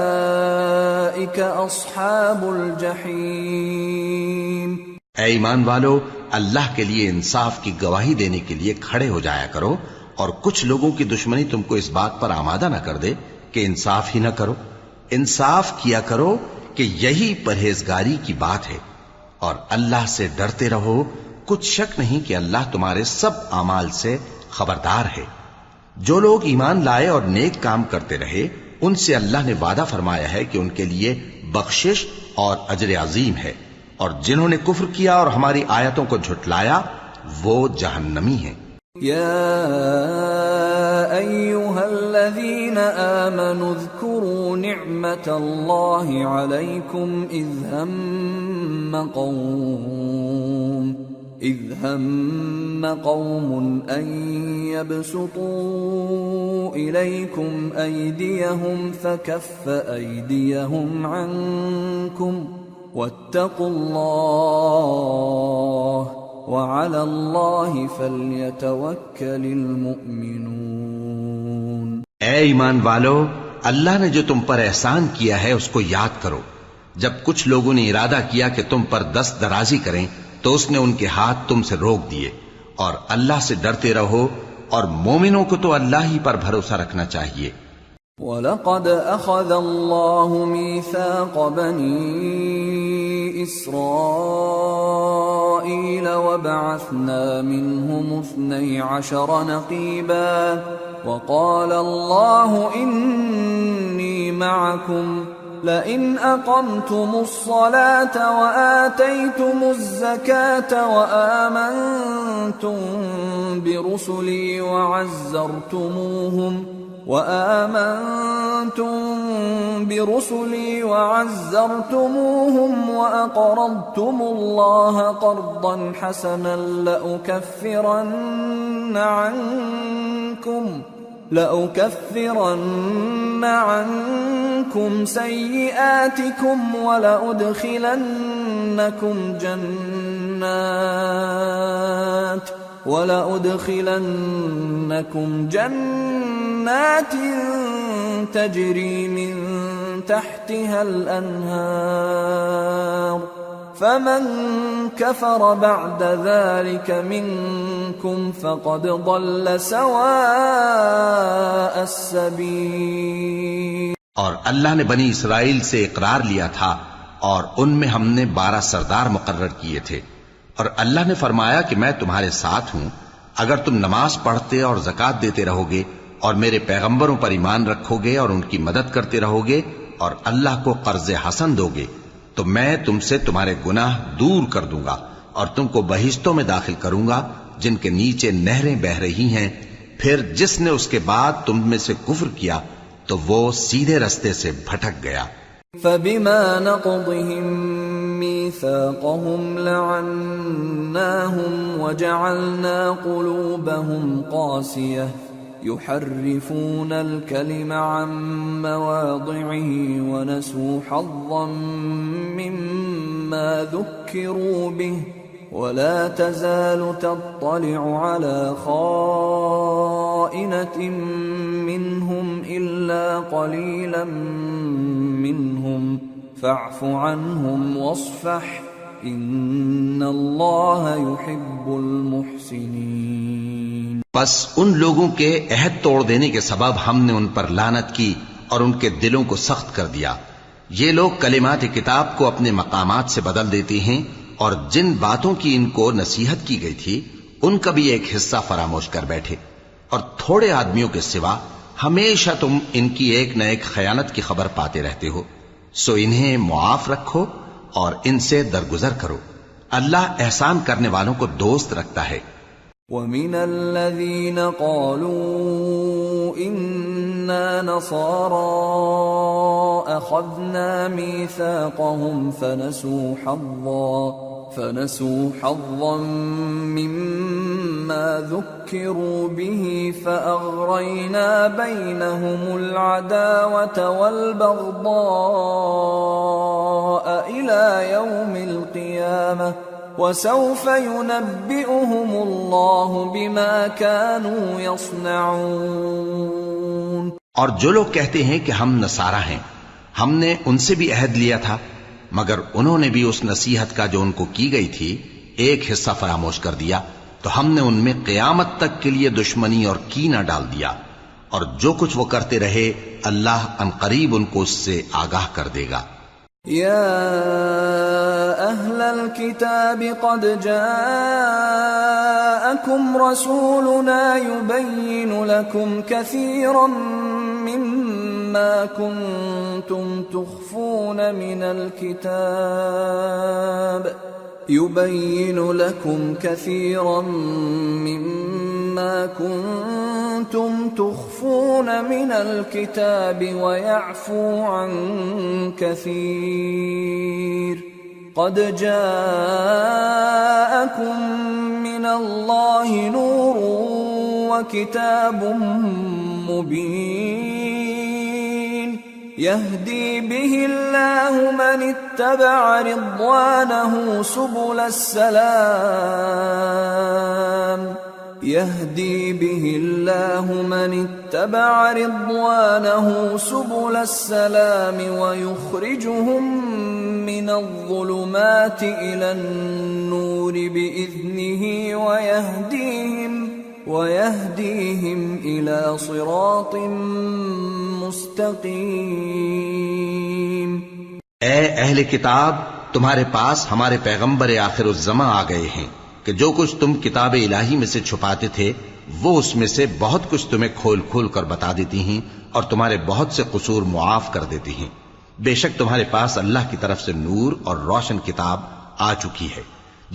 أولئك أصحاب الجحيم۔ اے ایمان والو، اللہ کے لیے انصاف کی گواہی دینے کے لیے کھڑے ہو جایا کرو، اور کچھ لوگوں کی دشمنی تم کو اس بات پر آمادہ نہ کر دے کہ انصاف ہی نہ کرو۔ انصاف کیا کرو کہ یہی پرہیزگاری کی بات ہے، اور اللہ سے ڈرتے رہو، کچھ شک نہیں کہ اللہ تمہارے سب اعمال سے خبردار ہے۔ جو لوگ ایمان لائے اور نیک کام کرتے رہے، ان سے اللہ نے وعدہ فرمایا ہے کہ ان کے لیے بخشش اور اجر عظیم ہے، اور جنہوں نے کفر کیا اور ہماری آیتوں کو جھٹلایا وہ جہنمی ہیں۔ یا ایھا الذین آمنوا اذکروا نعمت اللہ علیکم إذ هم قوم أن يبسطوا إليكم أيديهم فكف أيديهم عنكم واتقوا الله وعلى الله فليتوكل المؤمنون۔ اے ایمان والو، اللہ نے جو تم پر احسان کیا ہے اس کو یاد کرو۔ جب کچھ لوگوں نے ارادہ کیا کہ تم پر دست درازی کریں تو اس نے ان کے ہاتھ تم سے روک دیے، اور اللہ سے ڈرتے رہو، اور مومنوں کو تو اللہ ہی پر بھروسہ رکھنا چاہیے۔ وَلَقَدْ أَخَذَ اللَّهُ مِيثَاقَ بَنِي إِسْرَائِيلَ وَبَعَثْنَا مِنْهُمُ 12 نَقِيبًا وَقَالَ اللَّهُ إِنِّي مَعَكُمْ لئن أقمتم الصلاة وآتيتم الزكاة وآمنتم برسلي وعزرتموهم وأقرضتم الله قرضا حسنا لأكفرن عنكم سيئاتكم ولأدخلنكم جنات تجري من تحتها الأنهار فمن كفر بعد ذلك منكم فقد ضل سواء السبيل۔ اور اللہ نے بنی اسرائیل سے اقرار لیا تھا، اور ان میں ہم نے 12 سردار مقرر کیے تھے، اور اللہ نے فرمایا کہ میں تمہارے ساتھ ہوں اگر تم نماز پڑھتے اور زکوٰۃ دیتے رہو گے اور میرے پیغمبروں پر ایمان رکھو گے اور ان کی مدد کرتے رہو گے اور اللہ کو قرض حسن دو گے، تو میں تم سے تمہارے گناہ دور کر دوں گا اور تم کو بہشتوں میں داخل کروں گا جن کے نیچے نہریں بہ رہی ہیں. پھر جس نے اس کے بعد تم میں سے کفر کیا تو وہ سیدھے رستے سے بھٹک گیا. فبما نقضهم ميثاقهم لعناهم وجعلنا قلوبهم قاسية يحرفون الكلم عن مواضعه ونسوا حظا مما ذكروا به ولا تزال تطلع على خائنة منهم إلا قليلا منهم فاعف عنهم واصفح إن الله يحب المحسنين. بس ان لوگوں کے عہد توڑ دینے کے سبب ہم نے ان پر لعنت کی اور ان کے دلوں کو سخت کر دیا. یہ لوگ کلمات کتاب کو اپنے مقامات سے بدل دیتے ہیں اور جن باتوں کی ان کو نصیحت کی گئی تھی ان کا بھی ایک حصہ فراموش کر بیٹھے. اور تھوڑے آدمیوں کے سوا ہمیشہ تم ان کی ایک نہ ایک خیانت کی خبر پاتے رہتے ہو. سو انہیں معاف رکھو اور ان سے درگزر کرو. اللہ احسان کرنے والوں کو دوست رکھتا ہے. وَمِنَ الَّذِينَ قَالُوا إِنَّا نَصَارَى أَخَذْنَا مِيثَاقَهُمْ فَنَسُوا حَظًّا مِّمَّا ذُكِّرُوا بِهِ فَأَغْرَيْنَا بَيْنَهُمُ الْعَدَاوَةَ وَالْبَغْضَاءَ إِلَى يَوْمِ الْقِيَامَةِ وَسَوْفَ يُنَبِّئُهُمُ اللَّهُ بِمَا كَانُوا يَصْنَعُونَ. اور جو لوگ کہتے ہیں کہ ہم نصارہ ہیں، ہم نے ان سے بھی عہد لیا تھا مگر انہوں نے بھی اس نصیحت کا جو ان کو کی گئی تھی ایک حصہ فراموش کر دیا تو ہم نے ان میں قیامت تک کے لیے دشمنی اور کینہ ڈال دیا. اور جو کچھ وہ کرتے رہے اللہ عنقریب ان کو اس سے آگاہ کر دے گا. يا أهل الكتاب قد جاءكم رسولنا يبين لكم كثيرا مما كنتم تخفون من الكتاب ويعفو عن كثير قد جاءكم من الله نور وكتاب مبين يهدي به الله من اتبع رضوانه سبل السلام يهدي به الله من اتبع رضوانه سبل السلام ويخرجهم من الظلمات إلى النور بإذنه ويهديهم إلى صراط مستقيم. اے اہل کتاب، تمہارے پاس ہمارے پیغمبر آخر الزماں آ گئے ہیں کہ جو کچھ تم کتاب الہی میں سے چھپاتے تھے وہ اس میں سے بہت کچھ تمہیں کھول کھول کر بتا دیتی ہیں اور تمہارے بہت سے قصور معاف کر دیتی ہیں. بے شک تمہارے پاس اللہ کی طرف سے نور اور روشن کتاب آ چکی ہے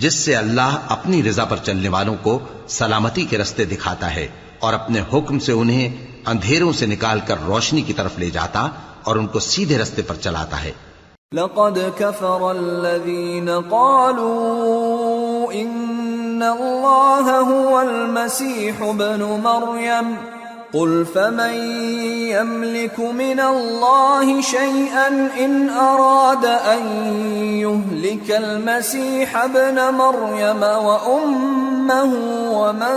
جس سے اللہ اپنی رضا پر چلنے والوں کو سلامتی کے رستے دکھاتا ہے اور اپنے حکم سے انہیں اندھیروں سے نکال کر روشنی کی طرف لے جاتا اور ان کو سیدھے رستے پر چلاتا ہے. لقد كفر الذين قالوا إن الله هو المسيح ابن مريم قل فمن يملك من الله شيئا إن أراد أن يهلك المسيح ابن مريم وأمه ومن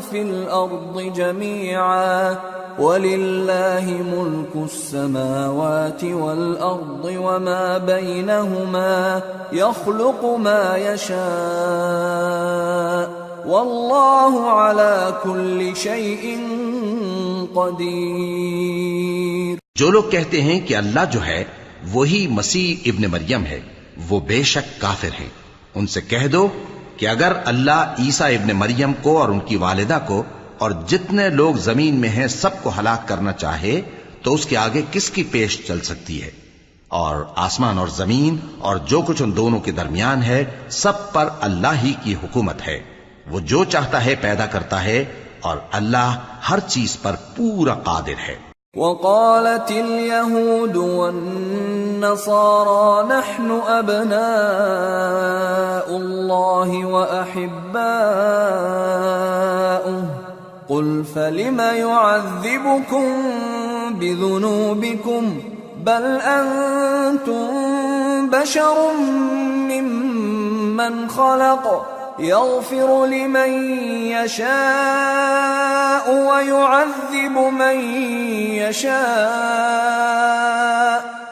في الأرض جميعا وَلِلَّهِ مُلْكُ السَّمَاوَاتِ وَالْأَرْضِ وَمَا بَيْنَهُمَا يَخْلُقُ مَا يَشَاءُ وَاللَّهُ عَلَى كُلِّ شَيْءٍ قَدِيرٌ. جو لوگ کہتے ہیں کہ اللہ جو ہے وہی مسیح ابن مریم ہے وہ بے شک کافر ہیں. ان سے کہہ دو کہ اگر اللہ عیسیٰ ابن مریم کو اور ان کی والدہ کو اور جتنے لوگ زمین میں ہیں سب کو ہلاک کرنا چاہے تو اس کے آگے کس کی پیش چل سکتی ہے؟ اور آسمان اور زمین اور جو کچھ ان دونوں کے درمیان ہے سب پر اللہ ہی کی حکومت ہے. وہ جو چاہتا ہے پیدا کرتا ہے اور اللہ ہر چیز پر پورا قادر ہے. وقالت اليهود والنصارى نحن أبناء الله وأحباؤه قل فلم يعذبكم بذنوبكم بل أنتم بشر ممن خلق يغفر لمن يشاء ويعذب من يشاء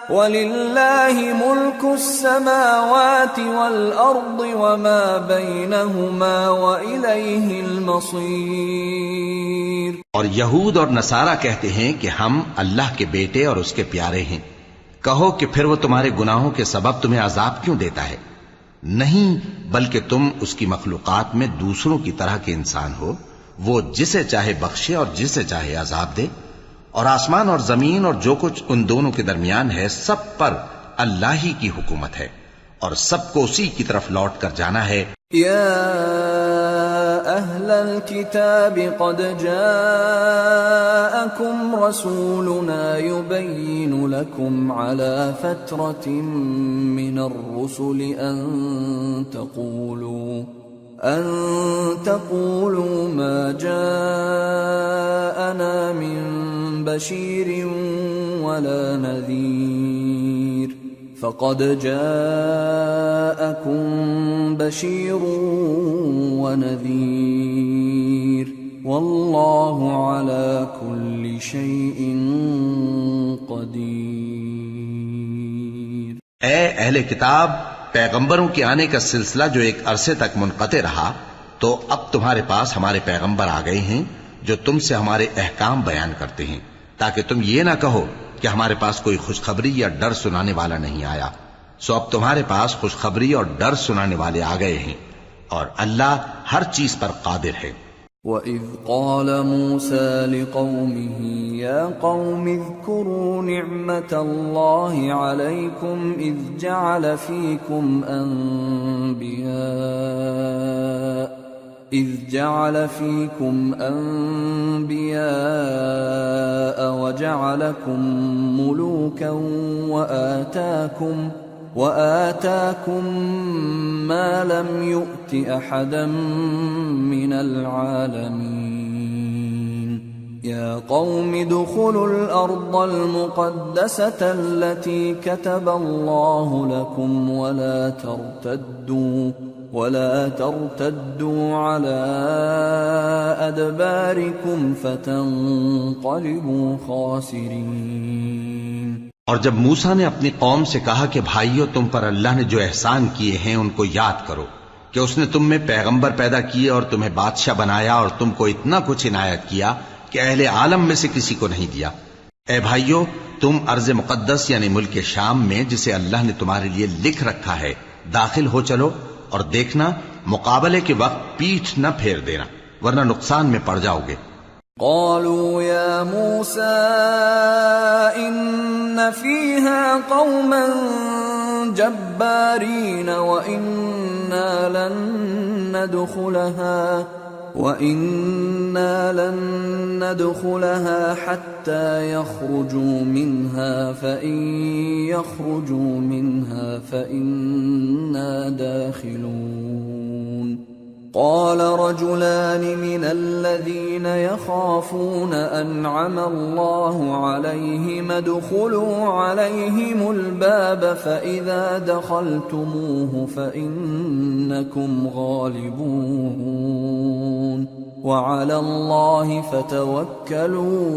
ولله ملك السماوات والأرض وما بينهما وإليه المصير. اور یہود اور نصارہ کہتے ہیں کہ ہم اللہ کے بیٹے اور اس کے پیارے ہیں. کہو کہ پھر وہ تمہارے گناہوں کے سبب تمہیں عذاب کیوں دیتا ہے؟ نہیں، بلکہ تم اس کی مخلوقات میں دوسروں کی طرح کے انسان ہو. وہ جسے چاہے بخشے اور جسے چاہے عذاب دے. اور آسمان اور زمین اور جو کچھ ان دونوں کے درمیان ہے سب پر اللہ ہی کی حکومت ہے اور سب کو اسی کی طرف لوٹ کر جانا ہے. یا اہل الكتاب قد جاءکم رسولنا یبین لکم علی فترة من الرسل أن تقولوا ما جاءنا من بشير ولا نذير فقد جاءكم بشير ونذير والله على كل شيء قدير. اے اہل کتاب، پیغمبروں کے آنے کا سلسلہ جو ایک عرصے تک منقطع رہا تو اب تمہارے پاس ہمارے پیغمبر آ گئے ہیں جو تم سے ہمارے احکام بیان کرتے ہیں، تاکہ تم یہ نہ کہو کہ ہمارے پاس کوئی خوشخبری یا ڈر سنانے والا نہیں آیا. سو اب تمہارے پاس خوشخبری اور ڈر سنانے والے آ گئے ہیں اور اللہ ہر چیز پر قادر ہے. وَإِذْ قَالَ مُوسَى لِقَوْمِهِ يَا قَوْمِ اذْكُرُوا نِعْمَةَ اللَّهِ عَلَيْكُمْ إِذْ جَعَلَ فِيكُمْ أَنْبِيَاءَ وَجَعَلَكُمْ مُلُوكًا وآتاكم ما لم يؤت أحدا من العالمين. يا قوم ادخلوا الأرض المقدسة التي كتب الله لكم ولا ترتدوا على أدباركم فتنقلبوا خاسرين. اور جب موسیٰ نے اپنی قوم سے کہا کہ بھائیو، تم پر اللہ نے جو احسان کیے ہیں ان کو یاد کرو، کہ اس نے تم میں پیغمبر پیدا کیے اور تمہیں بادشاہ بنایا اور تم کو اتنا کچھ عنایت کیا کہ اہل عالم میں سے کسی کو نہیں دیا. اے بھائیو، تم ارض مقدس یعنی ملک شام میں جسے اللہ نے تمہارے لیے لکھ رکھا ہے داخل ہو چلو، اور دیکھنا مقابلے کے وقت پیٹھ نہ پھیر دینا ورنہ نقصان میں پڑ جاؤ گے. قالوا يا موسى إن فيها قوما جبارين وإنا لن ندخلها حتى يخرجوا منها فإن يخرجوا منها فإنا داخلون. قال رجلان من الذين يخافون أنعم الله عليهم ادخلوا عليهم الباب فإذا دخلتموه فإنكم غالبون وعلى الله فتوكلوا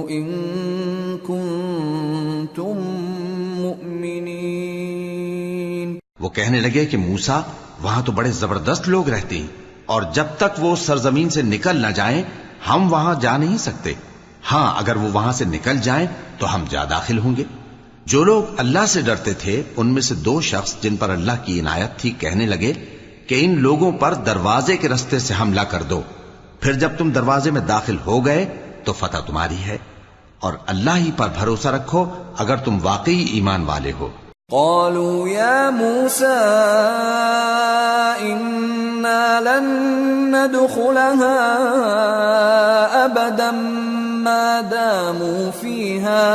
إن كنتم مؤمنين. وہ کہنے لگے کہ موسیٰ، وہاں تو بڑے زبردست لوگ رہتے ہیں اور جب تک وہ سرزمین سے نکل نہ جائیں ہم وہاں جا نہیں سکتے. ہاں، اگر وہ وہاں سے نکل جائیں تو ہم جا داخل ہوں گے. جو لوگ اللہ سے ڈرتے تھے ان میں سے دو شخص جن پر اللہ کی عنایت تھی کہنے لگے کہ ان لوگوں پر دروازے کے رستے سے حملہ کر دو، پھر جب تم دروازے میں داخل ہو گئے تو فتح تمہاری ہے اور اللہ ہی پر بھروسہ رکھو اگر تم واقعی ایمان والے ہو۔ قالوا يا موسى إنا لن ندخلها أبدا ما داموا فيها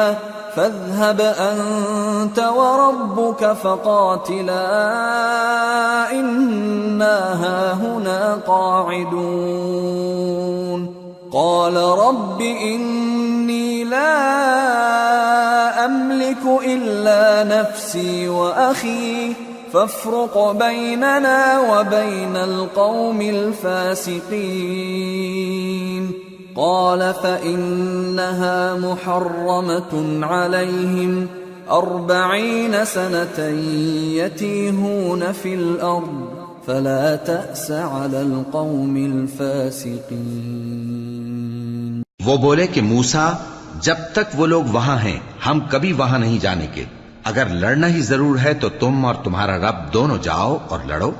فاذهب أنت وربك فقاتلا إنا هاهنا قاعدون قال رب إني لا أملك إلا نفسي وأخي فافرق بيننا وبين القوم الفاسقين قال فإنها محرمة عليهم 40 سنة يتيهون في الأرض فلا تأس على القوم الفاسقين۔ وہ بولے کہ موسیٰ جب تک وہ لوگ وہاں ہیں ہم کبھی وہاں نہیں جانے کے، اگر لڑنا ہی ضرور ہے تو تم اور تمہارا رب دونوں جاؤ اور لڑو،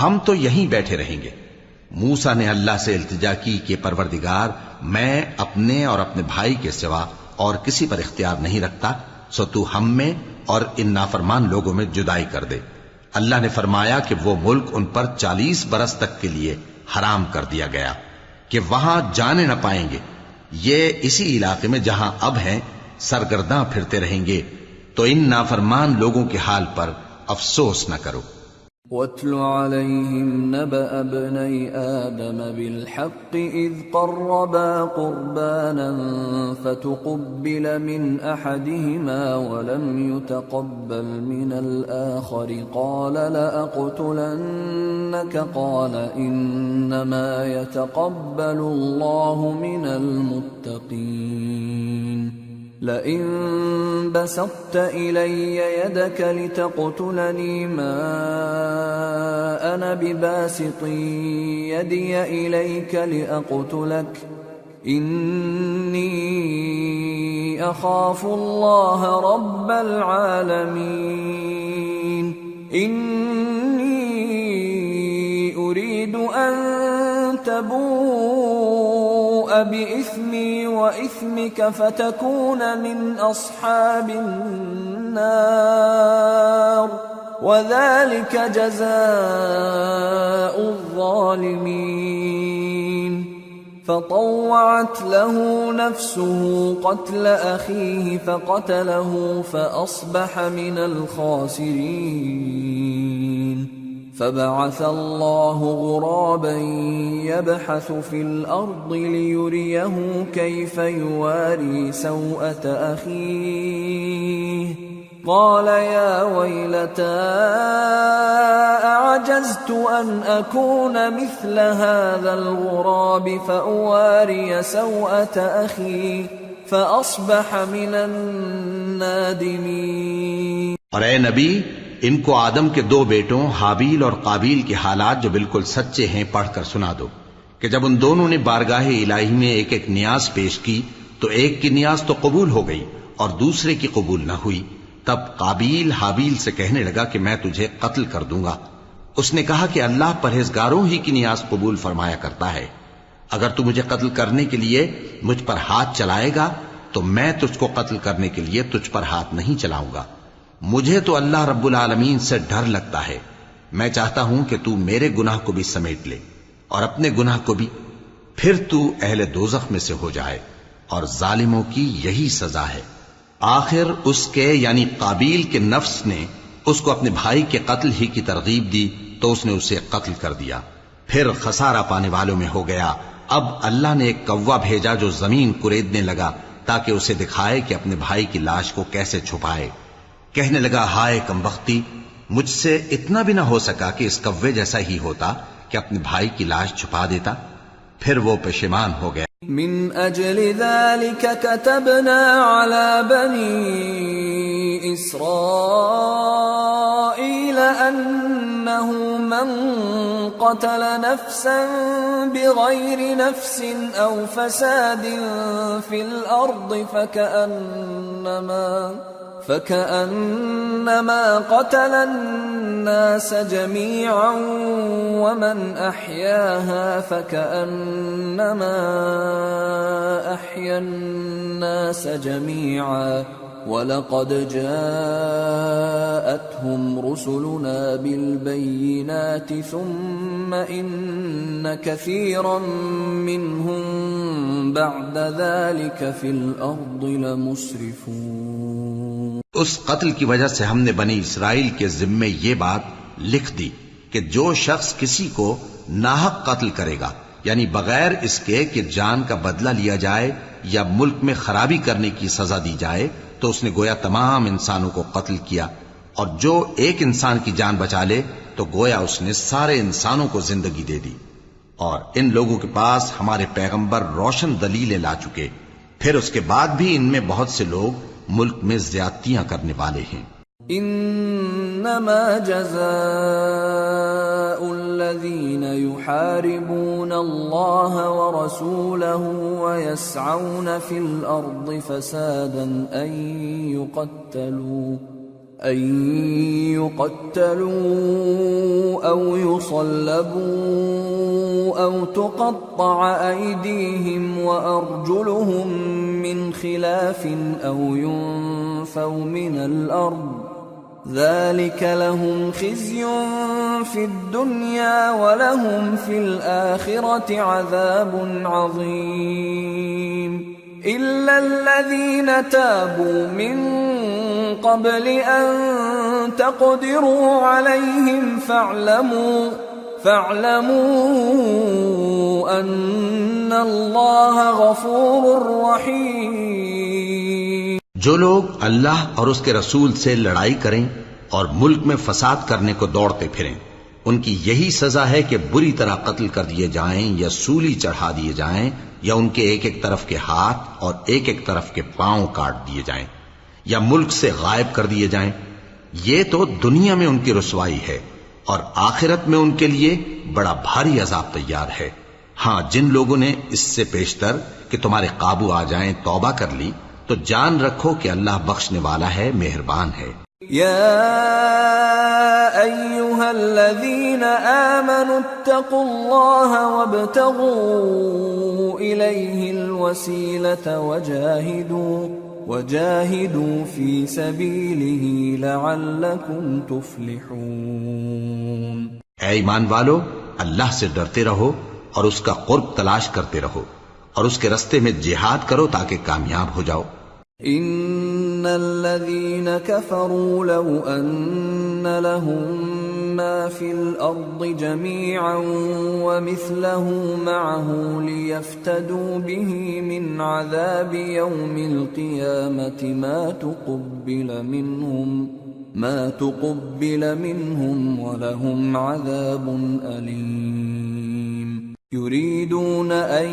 ہم تو یہیں بیٹھے رہیں گے۔ موسیٰ نے اللہ سے التجا کی کہ پروردگار میں اپنے اور اپنے بھائی کے سوا اور کسی پر اختیار نہیں رکھتا، سو تو ہم میں اور ان نافرمان لوگوں میں جدائی کر دے۔ اللہ نے فرمایا کہ وہ ملک ان پر 40 برس تک کے لیے حرام کر دیا گیا کہ وہاں جانے نہ پائیں گے، یہ اسی علاقے میں جہاں اب ہیں سرگرداں پھرتے رہیں گے، تو ان نافرمان لوگوں کے حال پر افسوس نہ کرو۔ وَاتْلُ عَلَيْهِمْ نَبَأَ ابْنَيْ آدَمَ بِالْحَقِّ إِذْ قَرَّبَا قُرْبَانًا فَتُقُبِّلَ مِنْ أَحَدِهِمَا وَلَمْ يُتَقَبَّلْ مِنَ الْآخَرِ قَالَ لَأَقْتُلَنَّكَ قَالَ إِنَّمَا يَتَقَبَّلُ اللَّهُ مِنَ الْمُتَّقِينَ لئن بسطت إلي يدك لتقتلني ما أنا بباسط يدي إليك لأقتلك إني أخاف الله رب العالمين إني أريد أن تبوء بإثمي وإثمك فتكون من أصحاب النار وذلك جزاء الظالمين فطوعت له نفسه قتل أخيه فقتله فأصبح من الخاسرين فبعث الله غرابا يبحث في الأرض ليريه كيف يواري سوءة أخيه قال يا ويلتى أعجزت أن أكون مثل هذا الغراب فأواري سوءة أخي فأصبح من النادمين۔ اور اے نبی ان کو آدم کے 2 بیٹوں حابیل اور قابیل کے حالات جو بالکل سچے ہیں پڑھ کر سنا دو کہ جب ان دونوں نے بارگاہ الہی میں ایک ایک نیاز پیش کی تو ایک کی نیاز تو قبول ہو گئی اور دوسرے کی قبول نہ ہوئی، تب قابیل حابیل سے کہنے لگا کہ میں تجھے قتل کر دوں گا۔ اس نے کہا کہ اللہ پرہیزگاروں ہی کی نیاز قبول فرمایا کرتا ہے، اگر تو مجھے قتل کرنے کے لیے مجھ پر ہاتھ چلائے گا تو میں تجھ کو قتل کرنے کے لیے تجھ پر ہاتھ نہیں چلاؤں گا۔ مجھے تو اللہ رب العالمین سے ڈر لگتا ہے، میں چاہتا ہوں کہ تو میرے گناہ کو بھی سمیٹ لے اور اپنے گناہ کو بھی، پھر تو اہل دوزخ میں سے ہو جائے، اور ظالموں کی یہی سزا ہے۔ آخر اس کے یعنی قابیل کے نفس نے اس کو اپنے بھائی کے قتل ہی کی ترغیب دی تو اس نے اسے قتل کر دیا، پھر خسارہ پانے والوں میں ہو گیا۔ اب اللہ نے ایک کوا بھیجا جو زمین کریدنے لگا تاکہ اسے دکھائے کہ اپنے بھائی کی لاش کو کیسے چھپائے۔ کہنے لگا ہائے کمبختی، مجھ سے اتنا بھی نہ ہو سکا کہ اس کوے جیسا ہی ہوتا کہ اپنے بھائی کی لاش چھپا دیتا۔ پھر وہ پشیمان ہو گیا۔ من اجل ذلك كتبنا على بني اسرائيل انه من قتل نفسا بغير نفس او فساد في الارض فكأنما قتل الناس جميعا ومن أحياها فكأنما أحيا الناس جميعا وَلَقَدْ جَاءَتْهُمْ رُسُلُنَا بِالْبَيِّنَاتِ ثُمَّ إِنَّ كَثِيرًا مِّنْهُمْ بَعْدَ ذَلِكَ فِي الْأَرْضِ لَمُسْرِفُونَ۔ اس قتل کی وجہ سے ہم نے بنی اسرائیل کے ذمے یہ بات لکھ دی کہ جو شخص کسی کو ناحق قتل کرے گا، یعنی بغیر اس کے کہ جان کا بدلہ لیا جائے یا ملک میں خرابی کرنے کی سزا دی جائے، تو اس نے گویا تمام انسانوں کو قتل کیا، اور جو ایک انسان کی جان بچا لے تو گویا اس نے سارے انسانوں کو زندگی دے دی۔ اور ان لوگوں کے پاس ہمارے پیغمبر روشن دلیلیں لا چکے، پھر اس کے بعد بھی ان میں بہت سے لوگ ملک میں زیادتیاں کرنے والے ہیں۔ انما جزاء الذين يحاربون الله ورسوله ويسعون في الارض فسادا ان يقتلوا او يصلبوا او تقطع ايديهم وارجلهم من خلاف او ينفوا من الارض ذلك لهم خزي في الدنيا ولهم في الآخرة عذاب عظيم إلا الذين تابوا من قبل أن تقدروا عليهم فاعلموا أن الله غفور رحيم۔ جو لوگ اللہ اور اس کے رسول سے لڑائی کریں اور ملک میں فساد کرنے کو دوڑتے پھریں، ان کی یہی سزا ہے کہ بری طرح قتل کر دیے جائیں یا سولی چڑھا دیے جائیں یا ان کے ایک ایک طرف کے ہاتھ اور ایک ایک طرف کے پاؤں کاٹ دیے جائیں یا ملک سے غائب کر دیے جائیں۔ یہ تو دنیا میں ان کی رسوائی ہے، اور آخرت میں ان کے لیے بڑا بھاری عذاب تیار ہے۔ ہاں، جن لوگوں نے اس سے پیشتر کہ تمہارے قابو آ جائیں توبہ کر لی تو جان رکھو کہ اللہ بخشنے والا ہے، مہربان ہے۔ یا ایھا الذین آمنوا اتقوا اللہ وابتغوا الیہ الوسیلۃ وجاہدوا فی سبیلہ لعلکم تفلحون۔ اے ایمان والو، اللہ سے ڈرتے رہو اور اس کا قرب تلاش کرتے رہو، اور اس کے رستے میں جہاد کرو تاکہ کامیاب ہو جاؤ۔ ان الذين كفروا لو ان لهم ما في الارض جميعا ومثله معه ليفتدوا به من عذاب يوم القيامة ما تقبل منهم ولهم عذاب أليم يريدون أن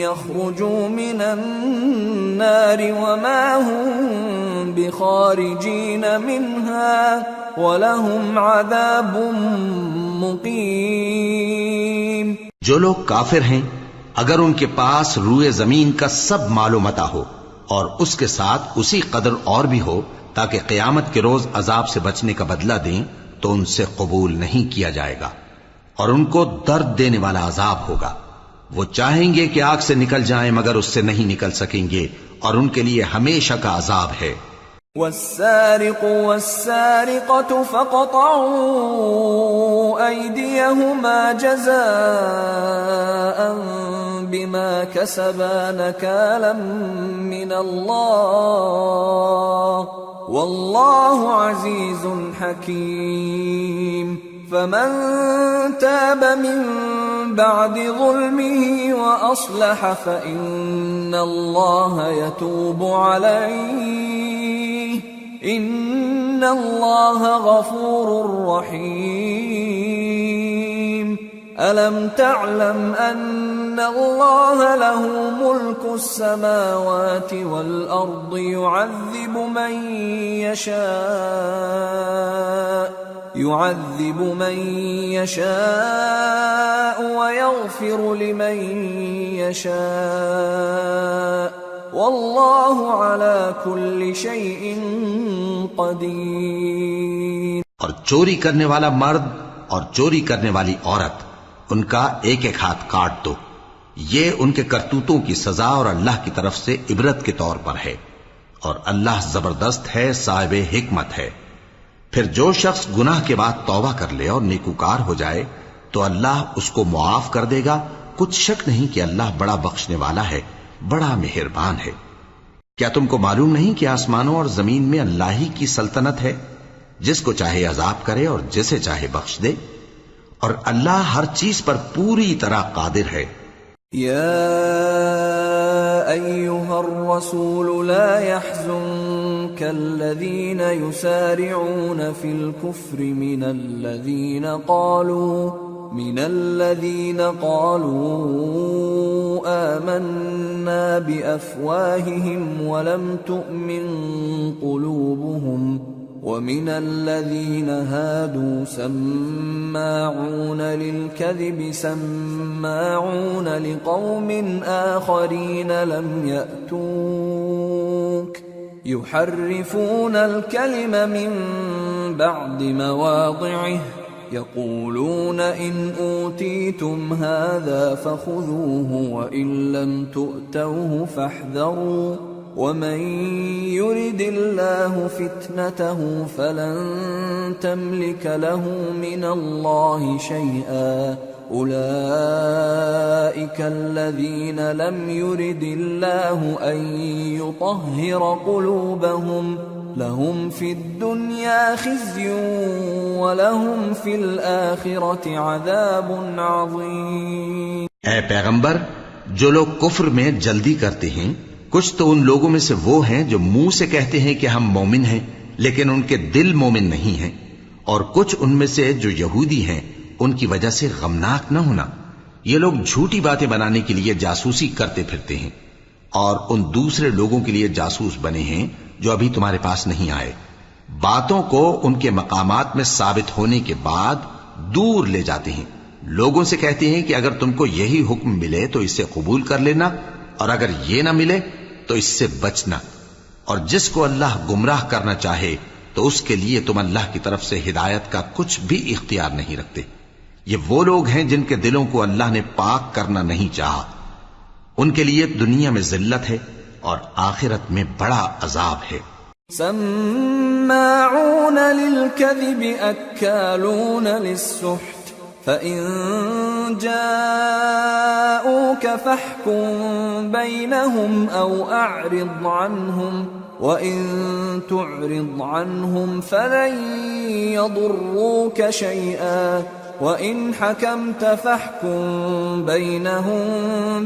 يخرجوا من النار وما هم بخارجين منها ولهم عذاب مقيم۔ جو لوگ کافر ہیں اگر ان کے پاس روئے زمین کا سب مال و متاع ہو اور اس کے ساتھ اسی قدر اور بھی ہو تاکہ قیامت کے روز عذاب سے بچنے کا بدلہ دیں تو ان سے قبول نہیں کیا جائے گا، اور ان کو درد دینے والا عذاب ہوگا۔ وہ چاہیں گے کہ آگ سے نکل جائیں مگر اس سے نہیں نکل سکیں گے، اور ان کے لیے ہمیشہ کا عذاب ہے۔ والسارق والسارقة فاقطعوا أيديهما جزاء بما كسبا نكالا من الله والله عزيز حكيم۔ فمن تاب من بعد ظلمه وأصلح فإن الله يتوب عليه إن الله غفور رحيم۔ ألم تعلم أن الله له ملك السماوات والأرض يعذب من يشاء ويغفر لمن يشاء واللہ علی کل شیء قدیر۔ اور چوری کرنے والا مرد اور چوری کرنے والی عورت، ان کا ایک ایک ہاتھ کاٹ دو، یہ ان کے کرتوتوں کی سزا اور اللہ کی طرف سے عبرت کے طور پر ہے، اور اللہ زبردست ہے، صاحب حکمت ہے۔ پھر جو شخص گناہ کے بعد توبہ کر لے اور نیکوکار ہو جائے تو اللہ اس کو معاف کر دے گا، کچھ شک نہیں کہ اللہ بڑا بخشنے والا ہے، بڑا مہربان ہے۔ کیا تم کو معلوم نہیں کہ آسمانوں اور زمین میں اللہ ہی کی سلطنت ہے، جس کو چاہے عذاب کرے اور جسے چاہے بخش دے، اور اللہ ہر چیز پر پوری طرح قادر ہے۔ يا أيها الرسول لا يحزنك الذين يسارعون في الكفر من الذين قالوا آمنا بأفواههم ولم تؤمن قلوبهم ومن الذين هادوا سماعون للكذب سماعون لقوم آخرين لم يأتوك يحرفون الكلم من بعد مواضعه يقولون إن أوتيتم هذا فخذوه وإن لم تؤتوه فاحذروا ومن يرد الله فتنته فلن تملك له من الله شيئا أولئك الذين لم يرد الله أن يطهر قلوبهم لهم في الدنيا خزي ولهم في الآخرة عذاب عظيم۔ اے پیغمبر، جو لوگ کفر میں جلدی کرتے ہیں کچھ تو ان لوگوں میں سے وہ ہیں جو منہ سے کہتے ہیں کہ ہم مومن ہیں لیکن ان کے دل مومن نہیں ہیں، اور کچھ ان میں سے جو یہودی ہیں ان کی وجہ سے غمناک نہ ہونا۔ یہ لوگ جھوٹی باتیں بنانے کے لیے جاسوسی کرتے پھرتے ہیں اور ان دوسرے لوگوں کے لیے جاسوس بنے ہیں جو ابھی تمہارے پاس نہیں آئے، باتوں کو ان کے مقامات میں ثابت ہونے کے بعد دور لے جاتے ہیں، لوگوں سے کہتے ہیں کہ اگر تم کو یہی حکم ملے تو اسے قبول کر لینا، اور اگر یہ نہ ملے تو اس سے بچنا، اور جس کو اللہ گمراہ کرنا چاہے تو اس کے لیے تم اللہ کی طرف سے ہدایت کا کچھ بھی اختیار نہیں رکھتے۔ یہ وہ لوگ ہیں جن کے دلوں کو اللہ نے پاک کرنا نہیں چاہا، ان کے لیے دنیا میں ذلت ہے اور آخرت میں بڑا عذاب ہے۔ سماعون للكذب اکالون للسحت فإن جاءوك فاحكم بينهم أو أعرض عنهم وإن تعرض عنهم فلن يضروك شيئا وإن حكمت فاحكم بينهم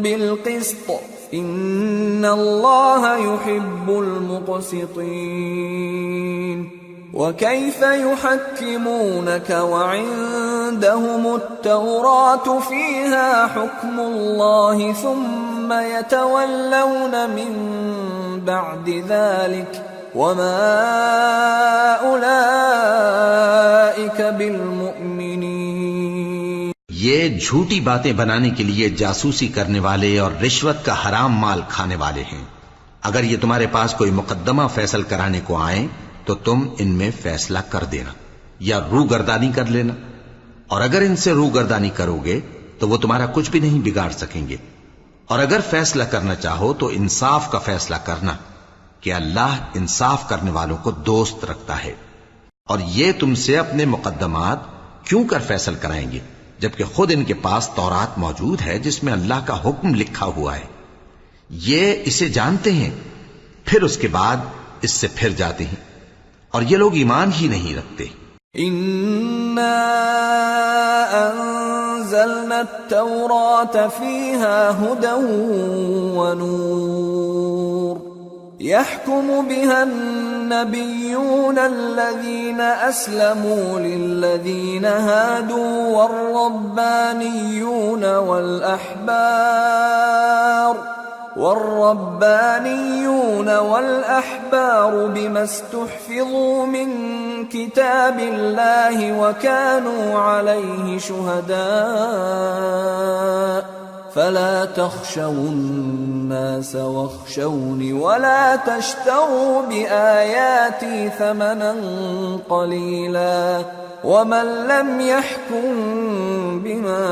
بالقسط إن الله يحب المقسطين۔ وكيف يحكمونك وعندهم التوراة فيها حكم الله ثم يتولون من بعد ذلك وما أولئك بالمؤمنين۔ یہ جھوٹی باتیں بنانے کے لیے جاسوسی کرنے والے اور رشوت کا حرام مال کھانے والے ہیں۔ اگر یہ تمہارے پاس کوئی مقدمہ فیصل کرانے کو آئیں تو تم ان میں فیصلہ کر دینا یا روگردانی کر لینا، اور اگر ان سے روگردانی کرو گے تو وہ تمہارا کچھ بھی نہیں بگاڑ سکیں گے، اور اگر فیصلہ کرنا چاہو تو انصاف کا فیصلہ کرنا کہ اللہ انصاف کرنے والوں کو دوست رکھتا ہے۔ اور یہ تم سے اپنے مقدمات کیوں کر فیصل کرائیں گے جبکہ خود ان کے پاس تورات موجود ہے جس میں اللہ کا حکم لکھا ہوا ہے۔ یہ اسے جانتے ہیں پھر اس کے بعد اس سے پھر جاتے ہیں، اور یہ لوگ ایمان ہی نہیں رکھتے۔ اِنَّا أَنزَلْنَا التَّوْرَاةَ فِيهَا هُدًى وَنُورٌ يَحْكُمُ بِهَا النَّبِيُّونَ الَّذِينَ أَسْلَمُوا لِلَّذِينَ هَادُوا والربانيون والأحبار بما استحفظوا من كتاب الله وكانوا عليه شهداء فلا تخشوا الناس واخشوني ولا تشتروا بآياتي ثمنا قليلا ومن لم يحكم بما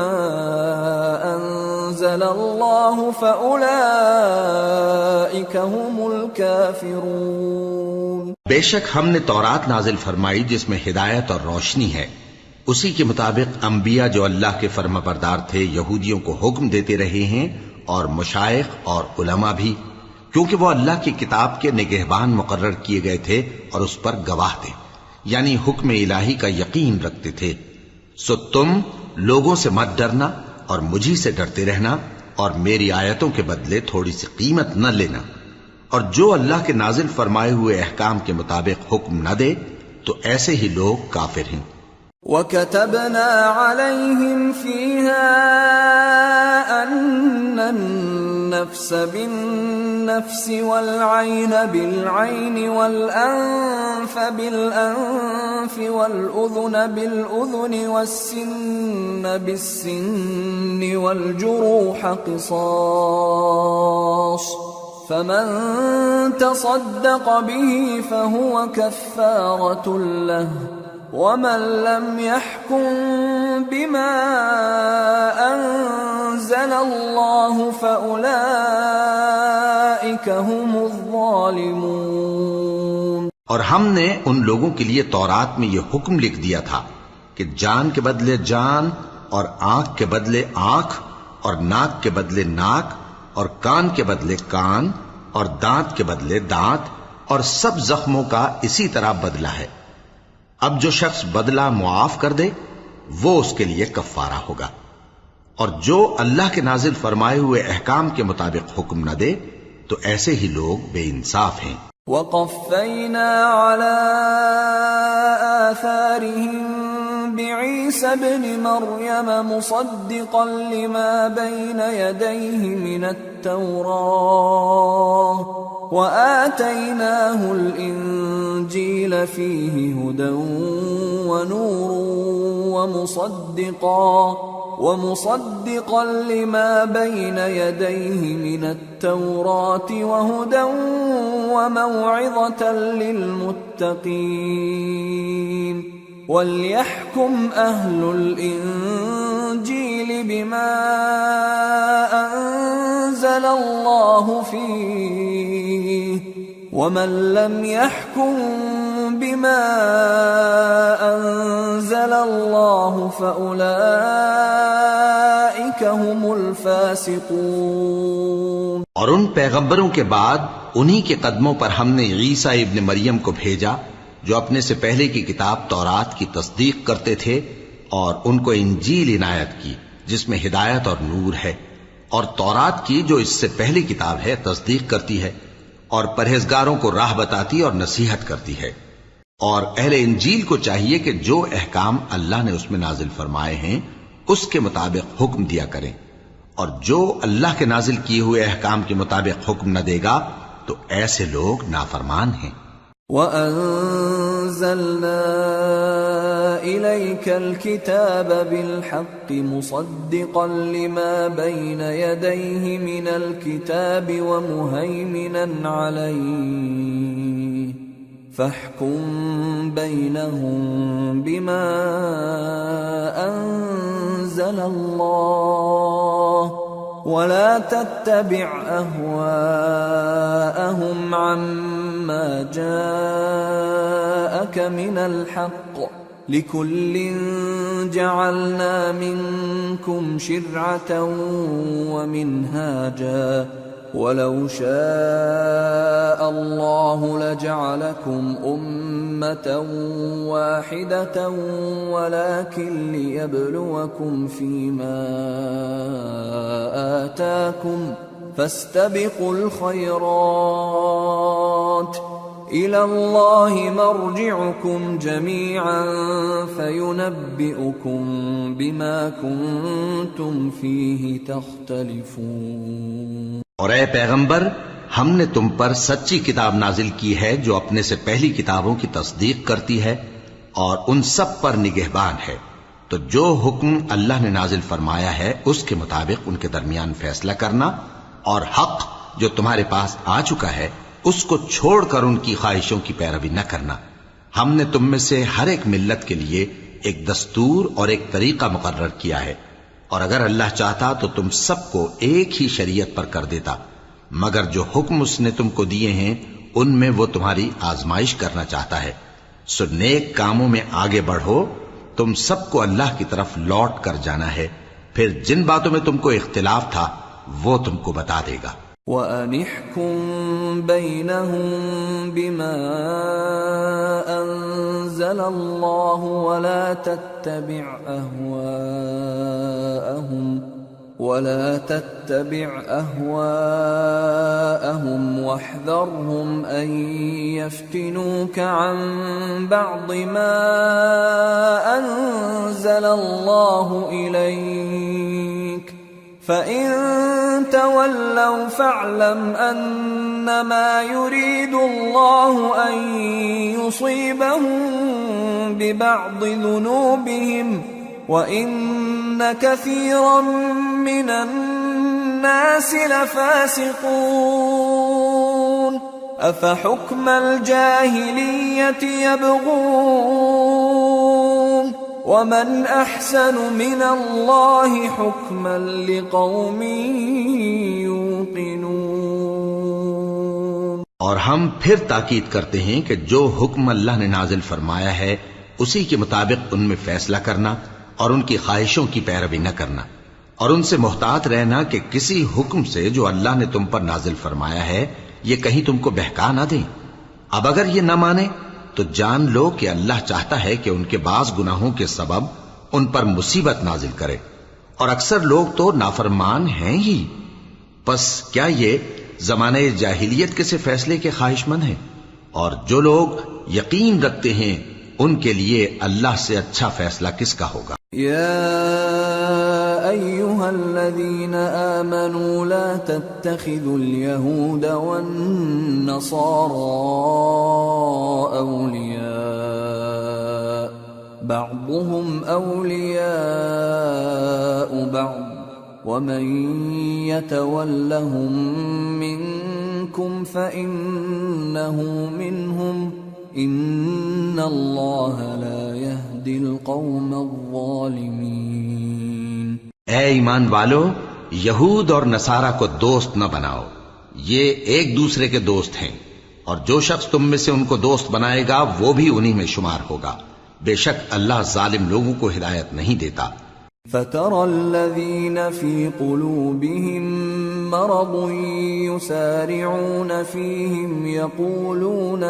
أنزل الله فأولئك هم الكافرون۔ بے شک ہم نے تورات نازل فرمائی جس میں ہدایت اور روشنی ہے، اسی کے مطابق انبیاء جو اللہ کے فرما بردار تھے یہودیوں کو حکم دیتے رہے ہیں، اور مشائخ اور علماء بھی، کیونکہ وہ اللہ کی کتاب کے نگہبان مقرر کیے گئے تھے اور اس پر گواہ تھے، یعنی حکم الہی کا یقین رکھتے تھے۔ سو تم لوگوں سے مت ڈرنا اور مجھی سے ڈرتے رہنا، اور میری آیتوں کے بدلے تھوڑی سی قیمت نہ لینا، اور جو اللہ کے نازل فرمائے ہوئے احکام کے مطابق حکم نہ دے تو ایسے ہی لوگ کافر ہیں۔ وَكَتَبْنَا عَلَيْهِمْ فِيهَا أَنَّ النَّفْسَ بِالنَّفْسِ وَالْعَيْنَ بِالْعَيْنِ وَالْأَنفَ بِالْأَنفِ وَالْأُذُنَ بِالْأُذُنِ وَالسِّنَّ بِالسِّنِّ وَالْجُرُوحَ قِصَاصٌ فَمَن تَصَدَّقَ بِهِ فَهُوَ كَفَّارَةٌ لَهُ وَمَن لَّمْ يَحْكُم بِمَا أَنزَلَ اللَّهُ فَأُولَئِكَ هُمُ الظَّالِمُونَ۔ اور ہم نے ان لوگوں کے لیے تورات میں یہ حکم لکھ دیا تھا کہ جان کے بدلے جان، اور آنکھ کے بدلے آنکھ، اور ناک کے بدلے ناک، اور کان کے بدلے کان، اور دانت کے بدلے دانت، اور سب زخموں کا اسی طرح بدلہ ہے۔ اب جو شخص بدلہ معاف کر دے وہ اس کے لیے کفارہ ہوگا، اور جو اللہ کے نازل فرمائے ہوئے احکام کے مطابق حکم نہ دے تو ایسے ہی لوگ بے انصاف ہیں۔ وَقَفَّيْنَا عَلَىٰ آثَارِهِم بِعِيسَى ابْنِ مَرْيَمَ مُصَدِّقًا لِمَا بَيْنَ يَدَيْهِ مِنَ التَّوْرَاةِ وَآتَيْنَاهُ الْإِنجِيلَ فِيهِ هُدًى وَنُورٌ وَمُصَدِّقًا لِمَا بَيْنَ يَدَيْهِ مِنَ التَّوْرَاةِ وَهُدًى وَمَوْعِظَةً لِّلْمُتَّقِينَ وَلْيَحْكُمْ أَهْلُ الْإِنجِيلِ بِمَا أَنزَلَ اللَّهُ فِيهِ وَمَن لَّمْ يَحْكُم بِمَا أَنزَلَ اللَّهُ فَأُولَئِكَ هُمُ الْفَاسِقُونَ۔ اور ان پیغمبروں کے بعد انہی کے قدموں پر ہم نے عیسیٰ ابن مریم کو بھیجا جو اپنے سے پہلے کی کتاب تورات کی تصدیق کرتے تھے، اور ان کو انجیل عنایت کی جس میں ہدایت اور نور ہے، اور تورات کی جو اس سے پہلی کتاب ہے تصدیق کرتی ہے، اور پرہیزگاروں کو راہ بتاتی اور نصیحت کرتی ہے۔ اور اہل انجیل کو چاہیے کہ جو احکام اللہ نے اس میں نازل فرمائے ہیں اس کے مطابق حکم دیا کریں، اور جو اللہ کے نازل کیے ہوئے احکام کے مطابق حکم نہ دے گا تو ایسے لوگ نافرمان ہیں۔ وَأَنزَلْنَا إِلَيْكَ الْكِتَابَ بِالْحَقِّ مُصَدِّقًا لِمَا بَيْنَ يَدَيْهِ مِنَ الْكِتَابِ وَمُهَيْمِنًا عَلَيْهِ فَاحْكُم بَيْنَهُم بِمَا أَنزَلَ اللَّهُ وَلَا تَتَّبِعْ أَهْوَاءَهُمْ عَمَّا جَاءَكَ مِنَ الْحَقِّ لِكُلٍّ جَعَلْنَا مِنكُمْ شِرْعَةً وَمِنْهَاجًا وَلَوْ شَاءَ اللَّهُ لَجَعَلَكُمْ أُمَّةً وَاحِدَةً وَلَكِنْ لِيَبْلُوَكُمْ فِيمَا آتَاكُمْ فَاسْتَبِقُوا الْخَيْرَاتِ إِلَى اللَّهِ مَرْجِعُكُمْ جَمِيعًا فَيُنَبِّئُكُم بِمَا كُنتُمْ فِيهِ تَخْتَلِفُونَ۔ اور اے پیغمبر، ہم نے تم پر سچی کتاب نازل کی ہے جو اپنے سے پہلی کتابوں کی تصدیق کرتی ہے اور ان سب پر نگہبان ہے، تو جو حکم اللہ نے نازل فرمایا ہے اس کے مطابق ان کے درمیان فیصلہ کرنا، اور حق جو تمہارے پاس آ چکا ہے اس کو چھوڑ کر ان کی خواہشوں کی پیروی نہ کرنا۔ ہم نے تم میں سے ہر ایک ملت کے لیے ایک دستور اور ایک طریقہ مقرر کیا ہے، اور اگر اللہ چاہتا تو تم سب کو ایک ہی شریعت پر کر دیتا، مگر جو حکم اس نے تم کو دیے ہیں ان میں وہ تمہاری آزمائش کرنا چاہتا ہے۔ سو نیک کاموں میں آگے بڑھو، تم سب کو اللہ کی طرف لوٹ کر جانا ہے، پھر جن باتوں میں تم کو اختلاف تھا وہ تم کو بتا دے گا۔ وَأَنِ احْكُم بَيْنَهُم بِمَا أَنزَلَ اللَّهُ وَلَا تَتَّبِعْ أَهْوَاءَهُمْ وَاحْذَرْهُمْ أَن يَفْتِنُوكَ عَن بَعْضِ مَا أَنزَلَ اللَّهُ إِلَيْكَ فَإِن تَوَلَّوْا فَاعْلَمْ أَنَّمَا يُرِيدُ اللَّهُ أَن يُصِيبَهُم بِبَعْضِ ذُنُوبِهِمْ وَإِنَّ كَثِيرًا مِّنَ النَّاسِ لَفَاسِقُونَ أَفَحُكْمَ الْجَاهِلِيَّةِ يَبْغُونَ وَمَنْ أَحْسَنُ مِنَ اللَّهِ حُكْمًا لِقَوْمٍ يُوقِنُونَ۔ اور ہم پھر تاکید کرتے ہیں کہ جو حکم اللہ نے نازل فرمایا ہے اسی کے مطابق ان میں فیصلہ کرنا اور ان کی خواہشوں کی پیروی نہ کرنا، اور ان سے محتاط رہنا کہ کسی حکم سے جو اللہ نے تم پر نازل فرمایا ہے یہ کہیں تم کو بہکا نہ دیں۔ اب اگر یہ نہ مانے تو جان لو کہ اللہ چاہتا ہے کہ ان کے بعض گناہوں کے سبب ان پر مصیبت نازل کرے، اور اکثر لوگ تو نافرمان ہیں ہی۔ پس کیا یہ زمانہ جاہلیت کے سے فیصلے کے خواہش مند ہیں؟ اور جو لوگ یقین رکھتے ہیں ان کے لیے اللہ سے اچھا فیصلہ کس کا ہوگا؟ يا أيها الذين آمنوا لا تتخذوا اليهود والنصارى أولياء بعضهم أولياء بعض ومن يتولهم منكم فإنه منهم ان اللہ لا يهدی القوم الظالمین۔ اے ایمان والو، یہود اور نصارہ کو دوست نہ بناؤ، یہ ایک دوسرے کے دوست ہیں، اور جو شخص تم میں سے ان کو دوست بنائے گا وہ بھی انہی میں شمار ہوگا، بے شک اللہ ظالم لوگوں کو ہدایت نہیں دیتا۔ فَتَرَى الَّذِينَ فِي قُلُوبِهِم مَّرَضٌ يُسَارِعُونَ فِيهِمْ يَقُولُونَ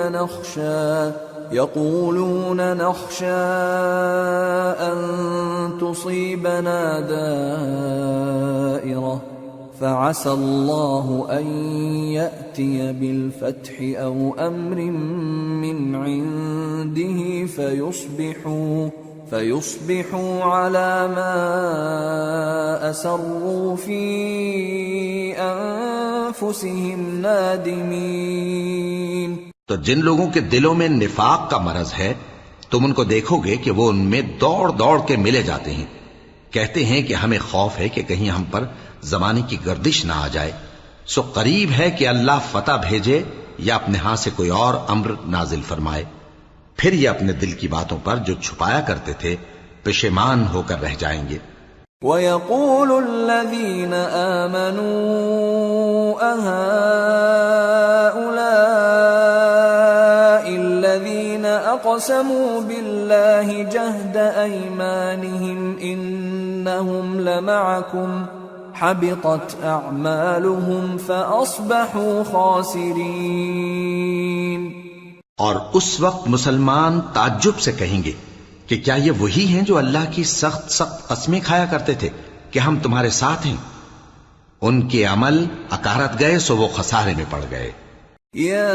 نَخْشَىٰ أَن تُصِيبَنَا دَائِرَةٌ فَعَسَى اللَّهُ أَن يَأْتِيَ بِالْفَتْحِ أَوْ أَمْرٍ مِّنْ عِندِهِ فَيُصْبِحُوا عَلَى مَا أَسَرُّوا فِي أَنفُسِهِمْ نَادِمِينَ۔ تو جن لوگوں کے دلوں میں نفاق کا مرض ہے تم ان کو دیکھو گے کہ وہ ان میں دوڑ دوڑ کے ملے جاتے ہیں، کہتے ہیں کہ ہمیں خوف ہے کہ کہیں ہم پر زمانے کی گردش نہ آ جائے، سو قریب ہے کہ اللہ فتح بھیجے یا اپنے ہاں سے کوئی اور امر نازل فرمائے، پھر یہ اپنے دل کی باتوں پر جو چھپایا کرتے تھے پشیمان ہو کر رہ جائیں گے۔ وَيَقُولُ الَّذِينَ آمَنُوا أَهَٰؤُلَاءِ الَّذِينَ أَقْسَمُوا بِاللَّهِ جَهْدَ أَيْمَانِهِمْ إِنَّهُمْ لَمَعَكُمْ حَبِطَتْ أَعْمَالُهُمْ فَأَصْبَحُوا خَاسِرِينَ۔ اور اس وقت مسلمان تعجب سے کہیں گے کہ کیا یہ وہی ہیں جو اللہ کی سخت سخت قسمیں کھایا کرتے تھے کہ ہم تمہارے ساتھ ہیں؟ ان کے عمل اکارت گئے سو وہ خسارے میں پڑ گئے۔ یا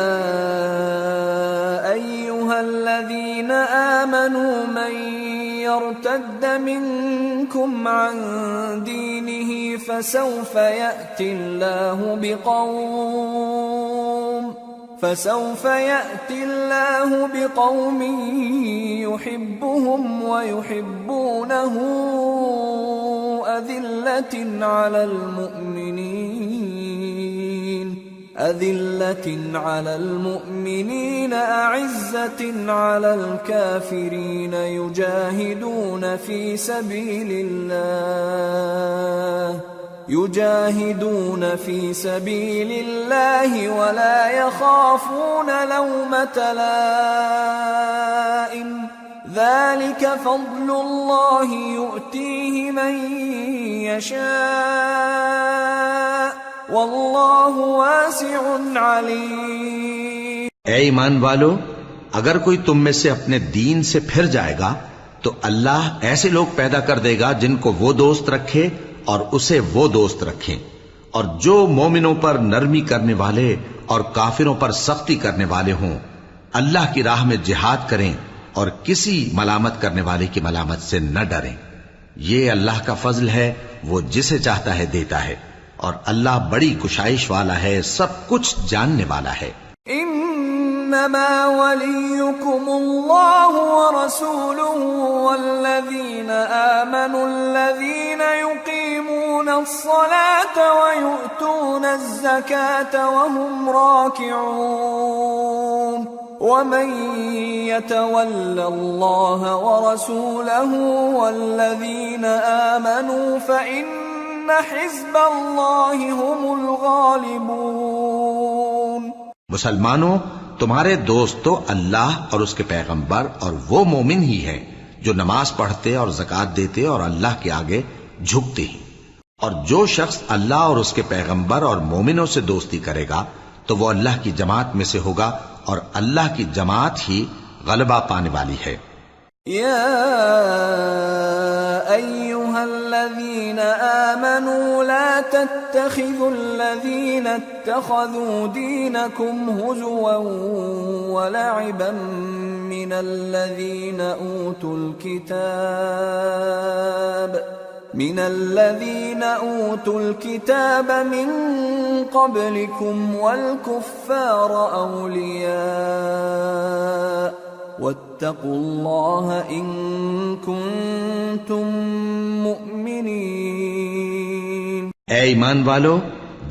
ایہا الذین آمنوا من یرتد منکم عن دینہ فسوف یأتی اللہ بقوم يحبهم ويحبونه أذلة على المؤمنين أعزة على الكافرين يجاهدون في سبيل الله ولا يخافون لومة لائم ذلك فضل الله يؤتيه من يشاء واللہ واسع علیم۔ اے ایمان والو، اگر کوئی تم میں سے اپنے دین سے پھر جائے گا تو اللہ ایسے لوگ پیدا کر دے گا جن کو وہ دوست رکھے اور اسے وہ دوست رکھیں، اور جو مومنوں پر نرمی کرنے والے اور کافروں پر سختی کرنے والے ہوں، اللہ کی راہ میں جہاد کریں اور کسی ملامت کرنے والے کی ملامت سے نہ ڈریں۔ یہ اللہ کا فضل ہے، وہ جسے چاہتا ہے دیتا ہے، اور اللہ بڑی کشائش والا ہے، سب کچھ جاننے والا ہے۔ انما وليكم الله ورسوله والذين آمنوا الذين يقيمون الصلاة ويؤتون الزكاة وهم راكعون ومن يتول الله ورسوله والذين آمنوا فإن حزب اللہ هم الغالبون۔ مسلمانوں، تمہارے دوست تو اللہ اور اس کے پیغمبر اور وہ مومن ہی ہیں جو نماز پڑھتے اور زکوٰۃ دیتے اور اللہ کے آگے جھکتے ہیں، اور جو شخص اللہ اور اس کے پیغمبر اور مومنوں سے دوستی کرے گا تو وہ اللہ کی جماعت میں سے ہوگا، اور اللہ کی جماعت ہی غلبہ پانے والی ہے۔ یا أيها الذين آمنوا لا تتخذوا الذين اتخذوا دينكم هزوا ولعبا من الذين أوتوا الكتاب من قبلكم والكفار أولياء واتقوا الله إن كنتم مؤمنين۔ اے ایمان والو،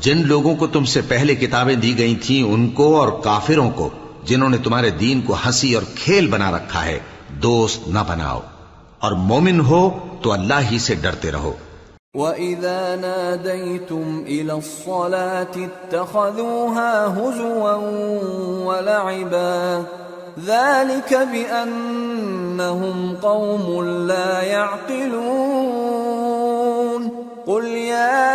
جن لوگوں کو تم سے پہلے کتابیں دی گئی تھیں ان کو اور کافروں کو جنہوں نے تمہارے دین کو ہنسی اور کھیل بنا رکھا ہے دوست نہ بناؤ، اور مومن ہو تو اللہ ہی سے ڈرتے رہو۔ وَإِذَا نَادَيْتُمْ إِلَى الصَّلَاةِ اتَّخَذُوهَا هُزُوًا وَلَعِبًا ذلك بأنهم قوم لا يعقلون قل يا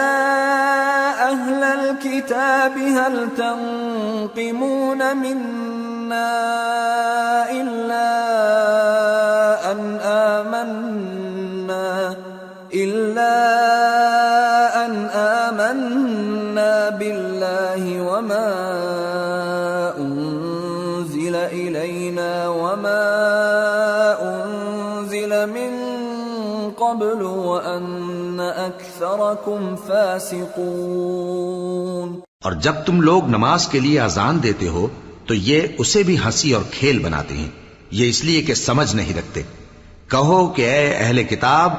أهل الكتاب هل تنقمون منا إلا أن آمنا بالله وما أنزل إلينا وما أنزل من قبل وأن أكثركم فاسقون۔ اور جب تم لوگ نماز کے لیے اذان دیتے ہو تو یہ اسے بھی ہنسی اور کھیل بناتے ہیں، یہ اس لیے کہ سمجھ نہیں رکھتے۔ کہو کہ اے اہل کتاب،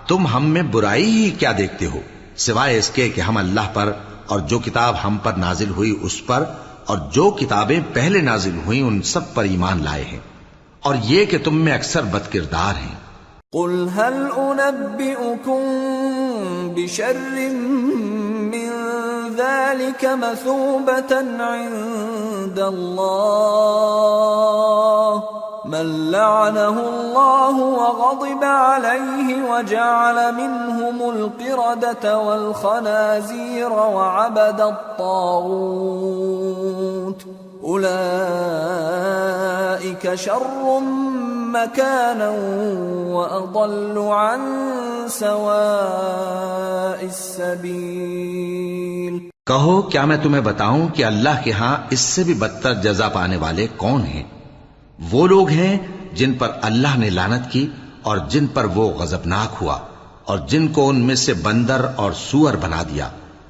تم ہم میں برائی ہی کیا دیکھتے ہو، سوائے اس کے کہ ہم اللہ پر اور جو کتاب ہم پر نازل ہوئی اس پر اور جو کتابیں پہلے نازل ہوئیں ان سب پر ایمان لائے ہیں، اور یہ کہ تم میں اکثر بد کردار ہیں۔ قل هل أنبئكم بشر من ذلك مثوبة عند الله من لعنه الله وغضب عليه وجعل منهم القردة والخنازير وعبد الطاغوت أولئك شر مكانا وأضل عن سواء السبيل۔ کہو کیا میں تمہیں بتاؤں کہ اللہ کے ہاں اس سے بھی بدتر جزا پانے والے کون ہیں؟ وہ لوگ ہیں جن پر اللہ نے لعنت کی اور جن پر وہ غضبناک ہوا، اور جن کو ان میں سے بندر اور سور بنا دیا،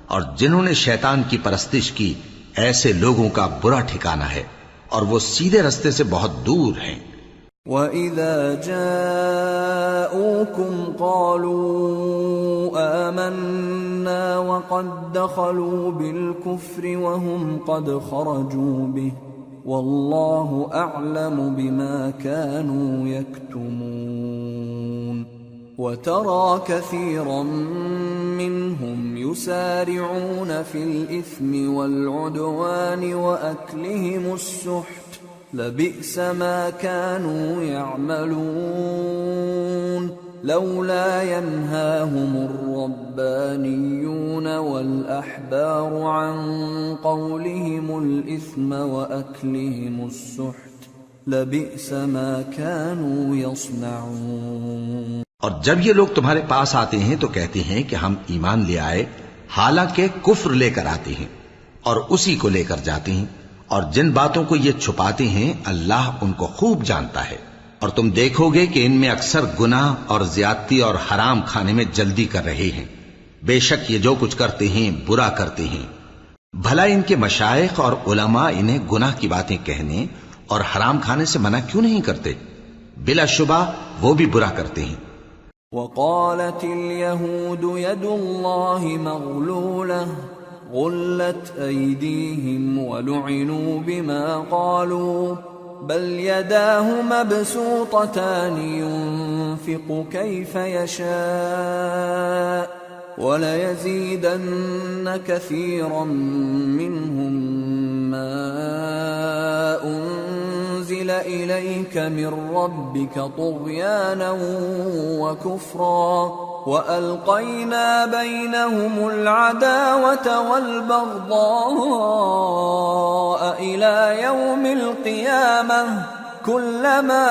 اور جنہوں نے شیطان کی پرستش کی، ایسے لوگوں کا برا ٹھکانہ ہے، اور وہ سیدھے رستے سے بہت دور ہیں۔ وَإِذَا جَاءُوكُمْ قَالُوا آمَنَّا وَقَدْ دَخَلُوا بِالْكُفْرِ وَهُمْ قَدْ خَرَجُوا بِهِ وَاللَّهُ أَعْلَمُ بِمَا كَانُوا يَكْتُمُونَ وَتَرَى كَثِيرًا مِّنْهُمْ يُسَارِعُونَ فِي الْإِثْمِ وَالْعُدْوَانِ وَأَكْلِهِمُ السُّحْتَ لبئس ما كانوا يعملون لولا ينهاهم الربانيون والأحبار عن قولهم الإثم وأكلهم السحت لبئس ما كانوا يصنعون. اور جب یہ لوگ تمہارے پاس آتے ہیں تو کہتے ہیں کہ ہم ایمان لے آئے، حالانکہ کفر لے کر آتے ہیں اور اسی کو لے کر جاتے ہیں، اور جن باتوں کو یہ چھپاتے ہیں اللہ ان کو خوب جانتا ہے. اور تم دیکھو گے کہ ان میں اکثر گناہ اور زیادتی اور حرام کھانے میں جلدی کر رہے ہیں. بے شک یہ جو کچھ کرتے ہیں برا کرتے ہیں. بھلا ان کے مشائخ اور علماء انہیں گناہ کی باتیں کہنے اور حرام کھانے سے منع کیوں نہیں کرتے؟ بلا شبہ وہ بھی برا کرتے ہیں. وقالت اليهود يد الله مغلولة غلت أيديهم ولعنوا بما قالوا بل يداه مبسوطتان ينفق كيف يشاء وليزيدن كثيرا منهم ما أنزل إليك من ربك طغيانا وكفرا وألقينا بينهم العداوة والبغضاء إلى يوم القيامة كلما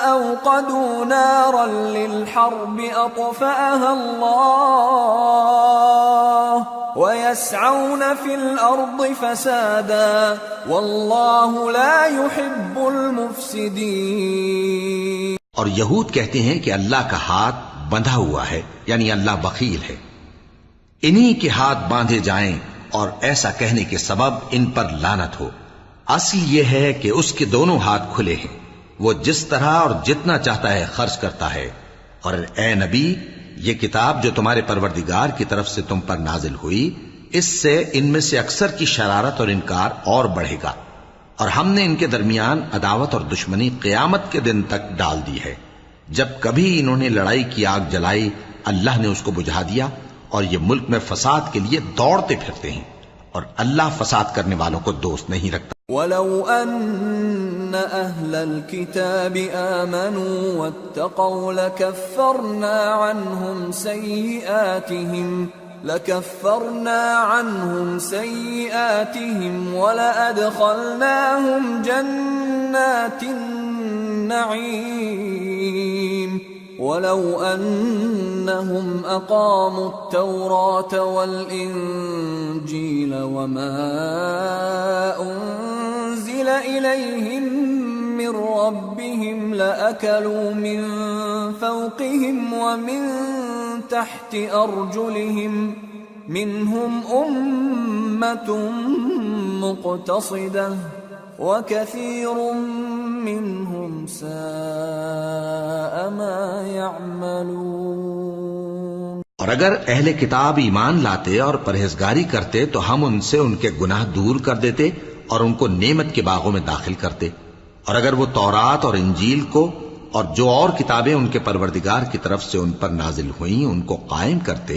أوقدوا نارا للحرب أطفأها الله ويسعون في الأرض فسادا والله لا يحب المفسدين. اور یہود کہتے ہیں کہ اللہ کا ہاتھ بندھا ہوا ہے، یعنی اللہ بخیل ہے. انہی کے ہاتھ باندھے جائیں اور ایسا کہنے کے سبب ان پر لعنت ہو. اصل یہ ہے کہ اس کے دونوں ہاتھ کھلے ہیں، وہ جس طرح اور جتنا چاہتا ہے خرچ کرتا ہے. اور اے نبی، یہ کتاب جو تمہارے پروردگار کی طرف سے تم پر نازل ہوئی، اس سے ان میں سے اکثر کی شرارت اور انکار اور بڑھے گا، اور ہم نے ان کے درمیان عداوت اور دشمنی قیامت کے دن تک ڈال دی ہے. جب کبھی انہوں نے لڑائی کی آگ جلائی اللہ نے اس کو بجھا دیا، اور یہ ملک میں فساد کے لیے دوڑتے پھرتے ہیں، اور اللہ فساد کرنے والوں کو دوست نہیں رکھتا. وَلَوْ أَنَّ أَهْلَ الْكِتَابِ آمَنُوا وَاتَّقَوْا لَكَفَّرْنَا عَنْهُمْ سَيِّئَاتِهِمْ وَلَأَدْخَلْنَاهُمْ جَنَّاتِ النَّعِيمِ وَلَوْ أَنَّهُمْ أَقَامُوا التَّوْرَاةَ وَالْإِنْجِيلَ وَمَا أُنْزِلَ إِلَيْهِمْ مِنْ رَبِّهِمْ لَأَكَلُوا مِنْ فَوْقِهِمْ وَمِنْ تَحْتِ أَرْجُلِهِمْ مِنْهُمْ أُمَّةٌ مُقْتَصِدَةٌ وَكَثِيرٌ مِّنْهُمْ سَاءَ مَا يَعْمَلُونَ. اور اگر اہل کتاب ایمان لاتے اور پرہیزگاری کرتے تو ہم ان سے ان کے گناہ دور کر دیتے اور ان کو نعمت کے باغوں میں داخل کرتے. اور اگر وہ تورات اور انجیل کو اور جو اور کتابیں ان کے پروردگار کی طرف سے ان پر نازل ہوئیں ان کو قائم کرتے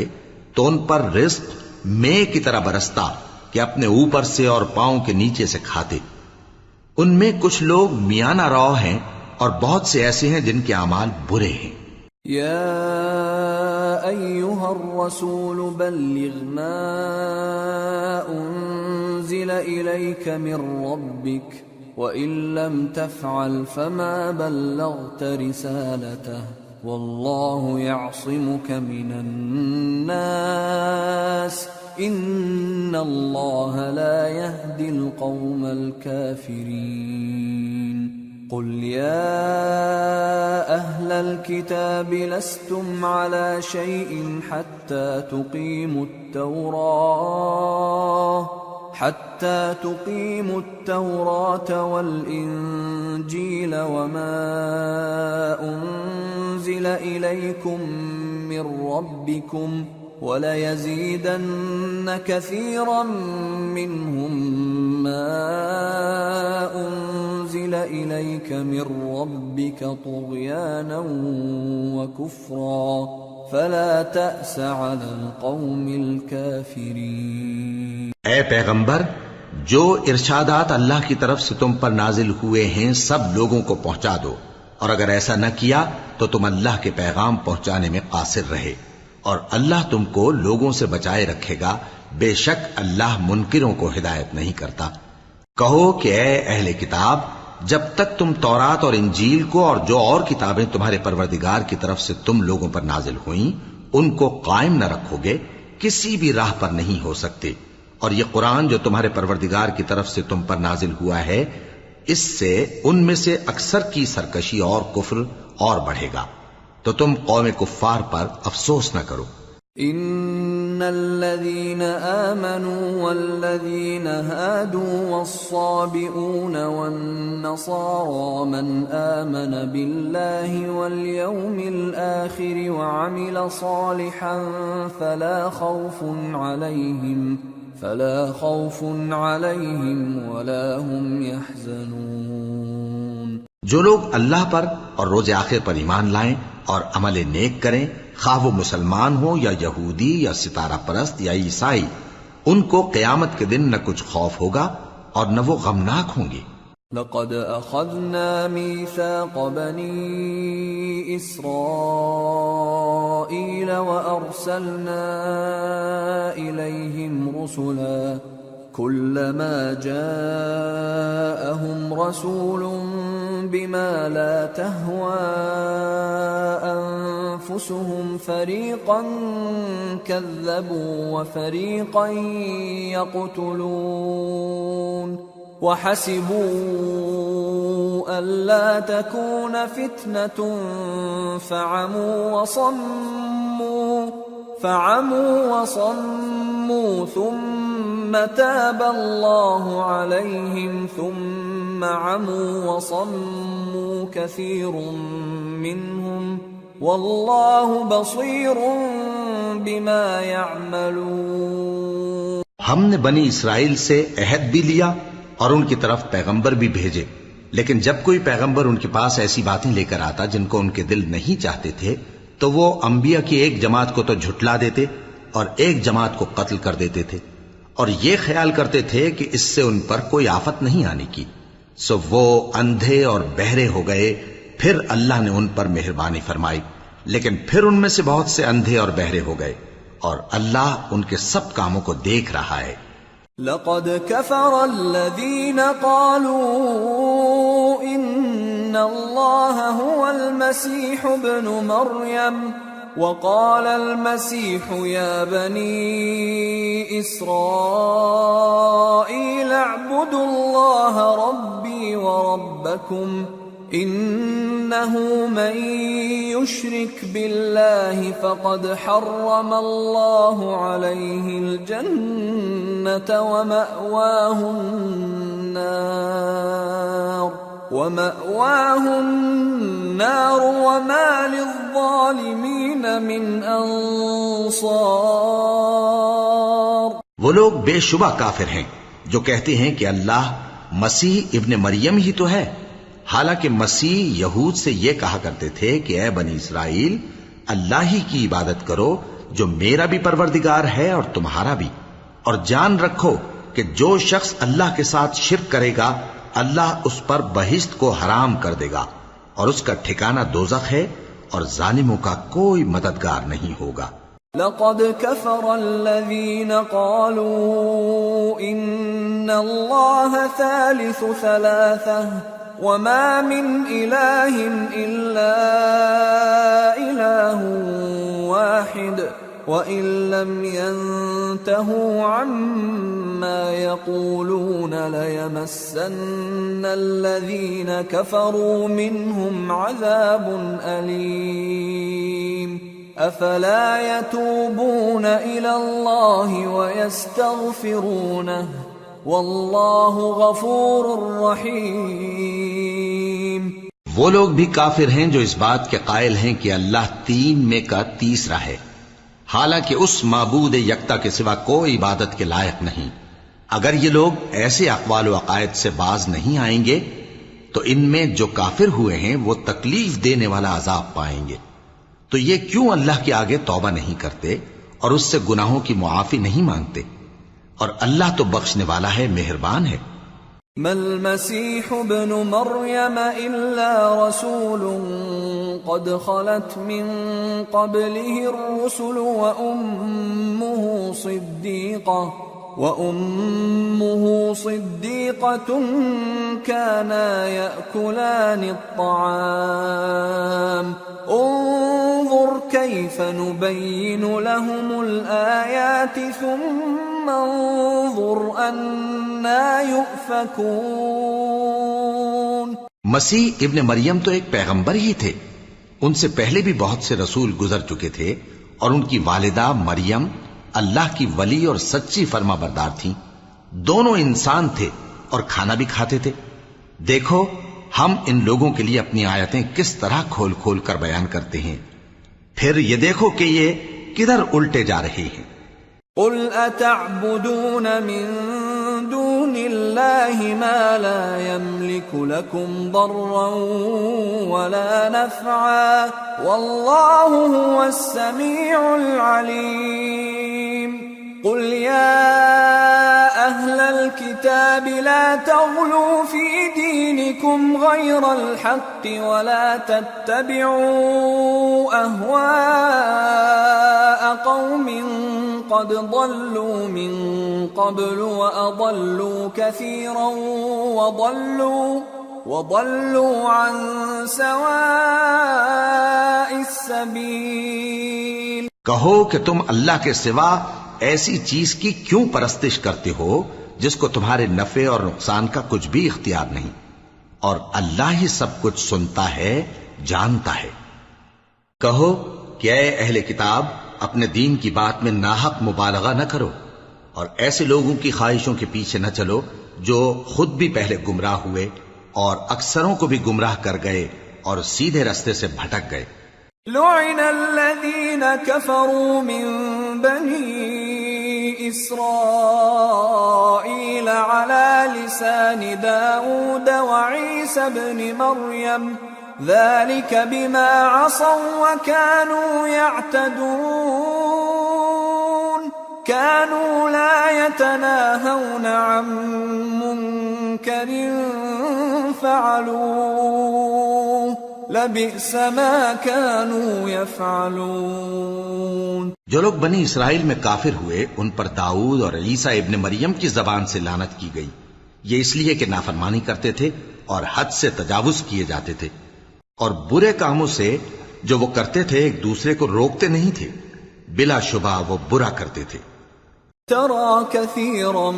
تو ان پر رزق مے کی طرح برستا کہ اپنے اوپر سے اور پاؤں کے نیچے سے کھاتے. ان میں کچھ لوگ میانہ رو ہیں اور بہت سے ایسے ہیں جن کے اعمال برے ہیں. یا ایھا الرسول بلغ ما انزل الیک من ربک وَإِن لَّمْ تَفْعَلْ فَمَا بَلَّغْتَ رِسَالَتَهُ وَاللَّهُ يَعْصِمُكَ مِنَ النَّاسِ إِنَّ اللَّهَ لَا يَهْدِي الْقَوْمَ الْكَافِرِينَ. قُلْ يَا أَهْلَ الْكِتَابِ لَسْتُمْ عَلَى شَيْءٍ حَتَّى تُقِيمُوا التَّوْرَاةَ حتى تقيموا التوراة والإنجيل وما أنزل إليكم من ربكم وَلَيَزِيدَنَّ كَثِيرًا مِّنْهُم مَّا أُنزِلَ إِلَيْكَ مِن رَّبِّكَ طُغْيَانًا وَكُفْرًا فَلَا تَأْسَ عَلَى الْقَوْمِ الْكَافِرِينَ۔ اے پیغمبر، جو ارشادات اللہ کی طرف سے تم پر نازل ہوئے ہیں سب لوگوں کو پہنچا دو، اور اگر ایسا نہ کیا تو تم اللہ کے پیغام پہنچانے میں قاصر رہے، اور اللہ تم کو لوگوں سے بچائے رکھے گا، بے شک اللہ منکروں کو ہدایت نہیں کرتا۔ کہو کہ اے اہل کتاب، جب تک تم تورات اور انجیل کو اور جو اور کتابیں تمہارے پروردگار کی طرف سے تم لوگوں پر نازل ہوئیں ان کو قائم نہ رکھو گے، کسی بھی راہ پر نہیں ہو سکتے، اور یہ قرآن جو تمہارے پروردگار کی طرف سے تم پر نازل ہوا ہے، اس سے ان میں سے اکثر کی سرکشی اور کفر اور بڑھے گا، تو تم قوم کفار پر افسوس نہ کرو۔ ان الذين آمنوا والذين هادوا والصابئون والنصارى من آمن بالله واليوم الآخر وعمل صالحا فلا خوف عليهم ولا هم يحزنون۔ جو لوگ اللہ پر اور روز آخر پر ایمان لائیں اور عمل نیک کریں، خواہ وہ مسلمان ہوں یا یہودی یا ستارہ پرست یا عیسائی، ان کو قیامت کے دن نہ کچھ خوف ہوگا اور نہ وہ غمناک ہوں گے۔ لقد اخذنا ميثاق بني اسرائيل وارسلنا اليهم رسلا كلما جاءهم رسول بما لا تهوى أنفسهم فريقا كذبوا وفريقا يقتلون وحسبوا ألا تكون فتنة فعموا وصموا ثم تاب الله عليهم ثم عموا وصموا كثير منهم والله بصير بما يعملون۔ ہم نے بنی اسرائیل سے عہد بھی لیا اور ان کی طرف پیغمبر بھی بھیجے، لیکن جب کوئی پیغمبر ان کے پاس ایسی باتیں لے کر آتا جن کو ان کے دل نہیں چاہتے تھے تو وہ انبیاء کی ایک جماعت کو تو جھٹلا دیتے اور ایک جماعت کو قتل کر دیتے تھے، اور یہ خیال کرتے تھے کہ اس سے ان پر کوئی آفت نہیں آنے کی، سو وہ اندھے اور بہرے ہو گئے۔ پھر اللہ نے ان پر مہربانی فرمائی، لیکن پھر ان میں سے بہت سے اندھے اور بہرے ہو گئے، اور اللہ ان کے سب کاموں کو دیکھ رہا ہے۔ لقد كفر الذين قالوا ان الله هو المسيح ابن مريم وقال المسيح يا بني إسرائيل اعبدوا الله ربي وربكم إنه من يشرك بالله فقد حرم الله عليه الجنة ومأواه النار وما للظالمين من انصار۔ وہ لوگ بے شبہ کافر ہیں جو کہتے ہیں کہ اللہ مسیح ابن مریم ہی تو ہے، حالانکہ مسیح یہود سے یہ کہا کرتے تھے کہ اے بنی اسرائیل، اللہ ہی کی عبادت کرو جو میرا بھی پروردگار ہے اور تمہارا بھی، اور جان رکھو کہ جو شخص اللہ کے ساتھ شرک کرے گا اللہ اس پر بہشت کو حرام کر دے گا، اور اس کا ٹھکانہ دوزخ ہے، اور ظالموں کا کوئی مددگار نہیں ہوگا۔ لقد كفر الذين قالوا إن الله ثالث ثلاثة وما من إله إلا إله واحد وإن لم ينتهوا عما يقولون ليمسن الذين كفروا منهم عذاب أليم أفلا يتوبون إلى الله ويستغفرونه واللہ غفور رحیم۔ وہ لوگ بھی کافر ہیں جو اس بات کے قائل ہیں کہ اللہ تین میں کا تیسرا ہے، حالانکہ اس معبود یکتا کے سوا کوئی عبادت کے لائق نہیں۔ اگر یہ لوگ ایسے اقوال و عقائد سے باز نہیں آئیں گے تو ان میں جو کافر ہوئے ہیں وہ تکلیف دینے والا عذاب پائیں گے۔ تو یہ کیوں اللہ کے آگے توبہ نہیں کرتے اور اس سے گناہوں کی معافی نہیں مانگتے؟ اور اللہ تو بخشنے والا ہے، مہربان ہے۔ ما المسيح ابن مريم إلا رسول قد خلت من قبله الرسل وأمه صديقة كانا يأكلان الطعام انظر كيف نبين لهم الآيات ثم انظر أنا يؤفكون۔ مسیح ابن مریم تو ایک پیغمبر ہی تھے، ان سے پہلے بھی بہت سے رسول گزر چکے تھے، اور ان کی والدہ مریم اللہ کی ولی اور سچی فرما بردار تھیں۔ دونوں انسان تھے اور کھانا بھی کھاتے تھے۔ دیکھو ہم ان لوگوں کے لیے اپنی آیتیں کس طرح کھول کھول کر بیان کرتے ہیں، پھر یہ دیکھو کہ یہ کدھر الٹے جا رہے ہیں۔ قل اتعبدون من دون اللہ ما لا يملك لكم ضرا ولا نفعا واللہ هو السمیع العلیم۔ قل یا اہل الكتاب لا تغلوا في دینکم غیر الحق ولا تتبعوا اہواء قوم قد ضلوا من قبل وأضلوا كثيرا وضلوا عن سواء السبيل۔ کہو کہ تم اللہ کے سوا ایسی چیز کی کیوں پرستش کرتے ہو جس کو تمہارے نفع اور نقصان کا کچھ بھی اختیار نہیں، اور اللہ ہی سب کچھ سنتا ہے، جانتا ہے۔ کہو کہ اے اہل کتاب، اپنے دین کی بات میں ناحق مبالغہ نہ کرو، اور ایسے لوگوں کی خواہشوں کے پیچھے نہ چلو جو خود بھی پہلے گمراہ ہوئے اور اکثروں کو بھی گمراہ کر گئے اور سیدھے رستے سے بھٹک گئے۔ لعن الذین کفروا من بنی اسرائیل علی لسان داود وعیسی ابن مریم ذلك بما عصوا وكانوا يعتدون كانوا لا يتناهون عن منكر فعلوه لبئس ما كانوا يفعلون۔ جو لوگ بنی اسرائیل میں کافر ہوئے ان پر داؤد اور عیسیٰ ابن مریم کی زبان سے لعنت کی گئی، یہ اس لیے کہ نافرمانی کرتے تھے اور حد سے تجاوز کیے جاتے تھے، اور برے کاموں سے جو وہ کرتے تھے ایک دوسرے کو روکتے نہیں تھے، بلا شبہ وہ برا کرتے تھے۔ ترى كثيرا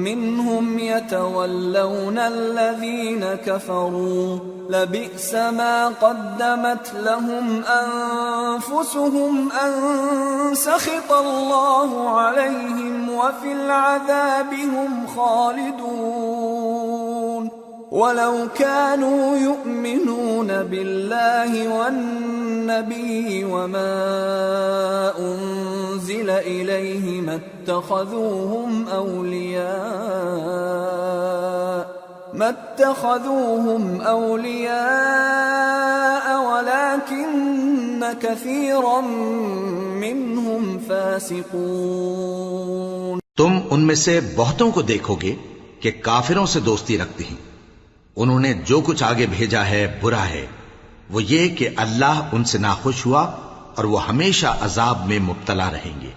منهم يتولون الذين كفروا لبئس ما قدمت لهم أنفسهم أن سخط الله عليهم وفي العذاب هم خالدون ولو كانوا يؤمنون بالله والنبي وما أنزل إليه ما اتخذوهم أولياء ولكن كثيرا منهم فاسقون۔ تم ان میں سے بہتوں کو دیکھو گے کہ کافروں سے دوستی رکھتے ہیں، انہوں نے جو کچھ آگے بھیجا ہے برا ہے، وہ یہ کہ اللہ ان سے ناخوش ہوا اور وہ ہمیشہ عذاب میں مبتلا رہیں گے۔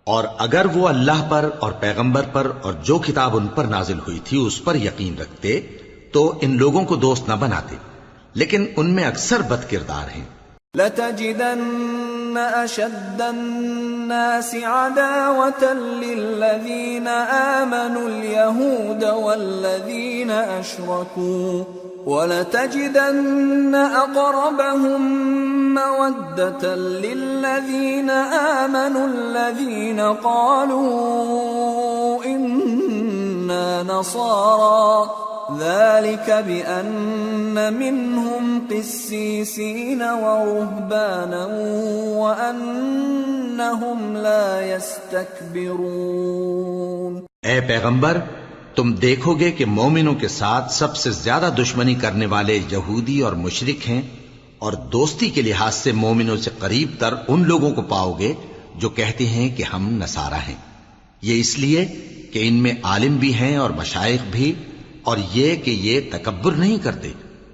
اور اگر وہ اللہ پر اور پیغمبر پر اور جو کتاب ان پر نازل ہوئی تھی اس پر یقین رکھتے تو ان لوگوں کو دوست نہ بناتے، لیکن ان میں اکثر بد کردار ہیں۔ لَتَجِدَنَّ أَشَدَّ النَّاسِ عَدَاوَةً لِّلَّذِينَ آمَنُوا الْيَهُودَ وَالَّذِينَ أَشْرَكُوا وَلَتَجِدَنَّ أَقْرَبَهُم مَّوَدَّةً لِّلَّذِينَ آمَنُوا الَّذِينَ قَالُوا إِنَّ إنا نصارى ذلك بأن منهم قسيسين ورهبانا وأنهم لا يستكبرون. اے پیغمبر، تم دیکھو گے کہ مومنوں کے ساتھ سب سے زیادہ دشمنی کرنے والے یہودی اور مشرک ہیں، اور دوستی کے لحاظ سے مومنوں سے قریب تر ان لوگوں کو پاؤ گے جو کہتے ہیں کہ ہم نصارہ ہیں. یہ اس لیے کہ ان میں عالم بھی ہیں اور مشائخ بھی، اور یہ کہ یہ تکبر نہیں کرتے.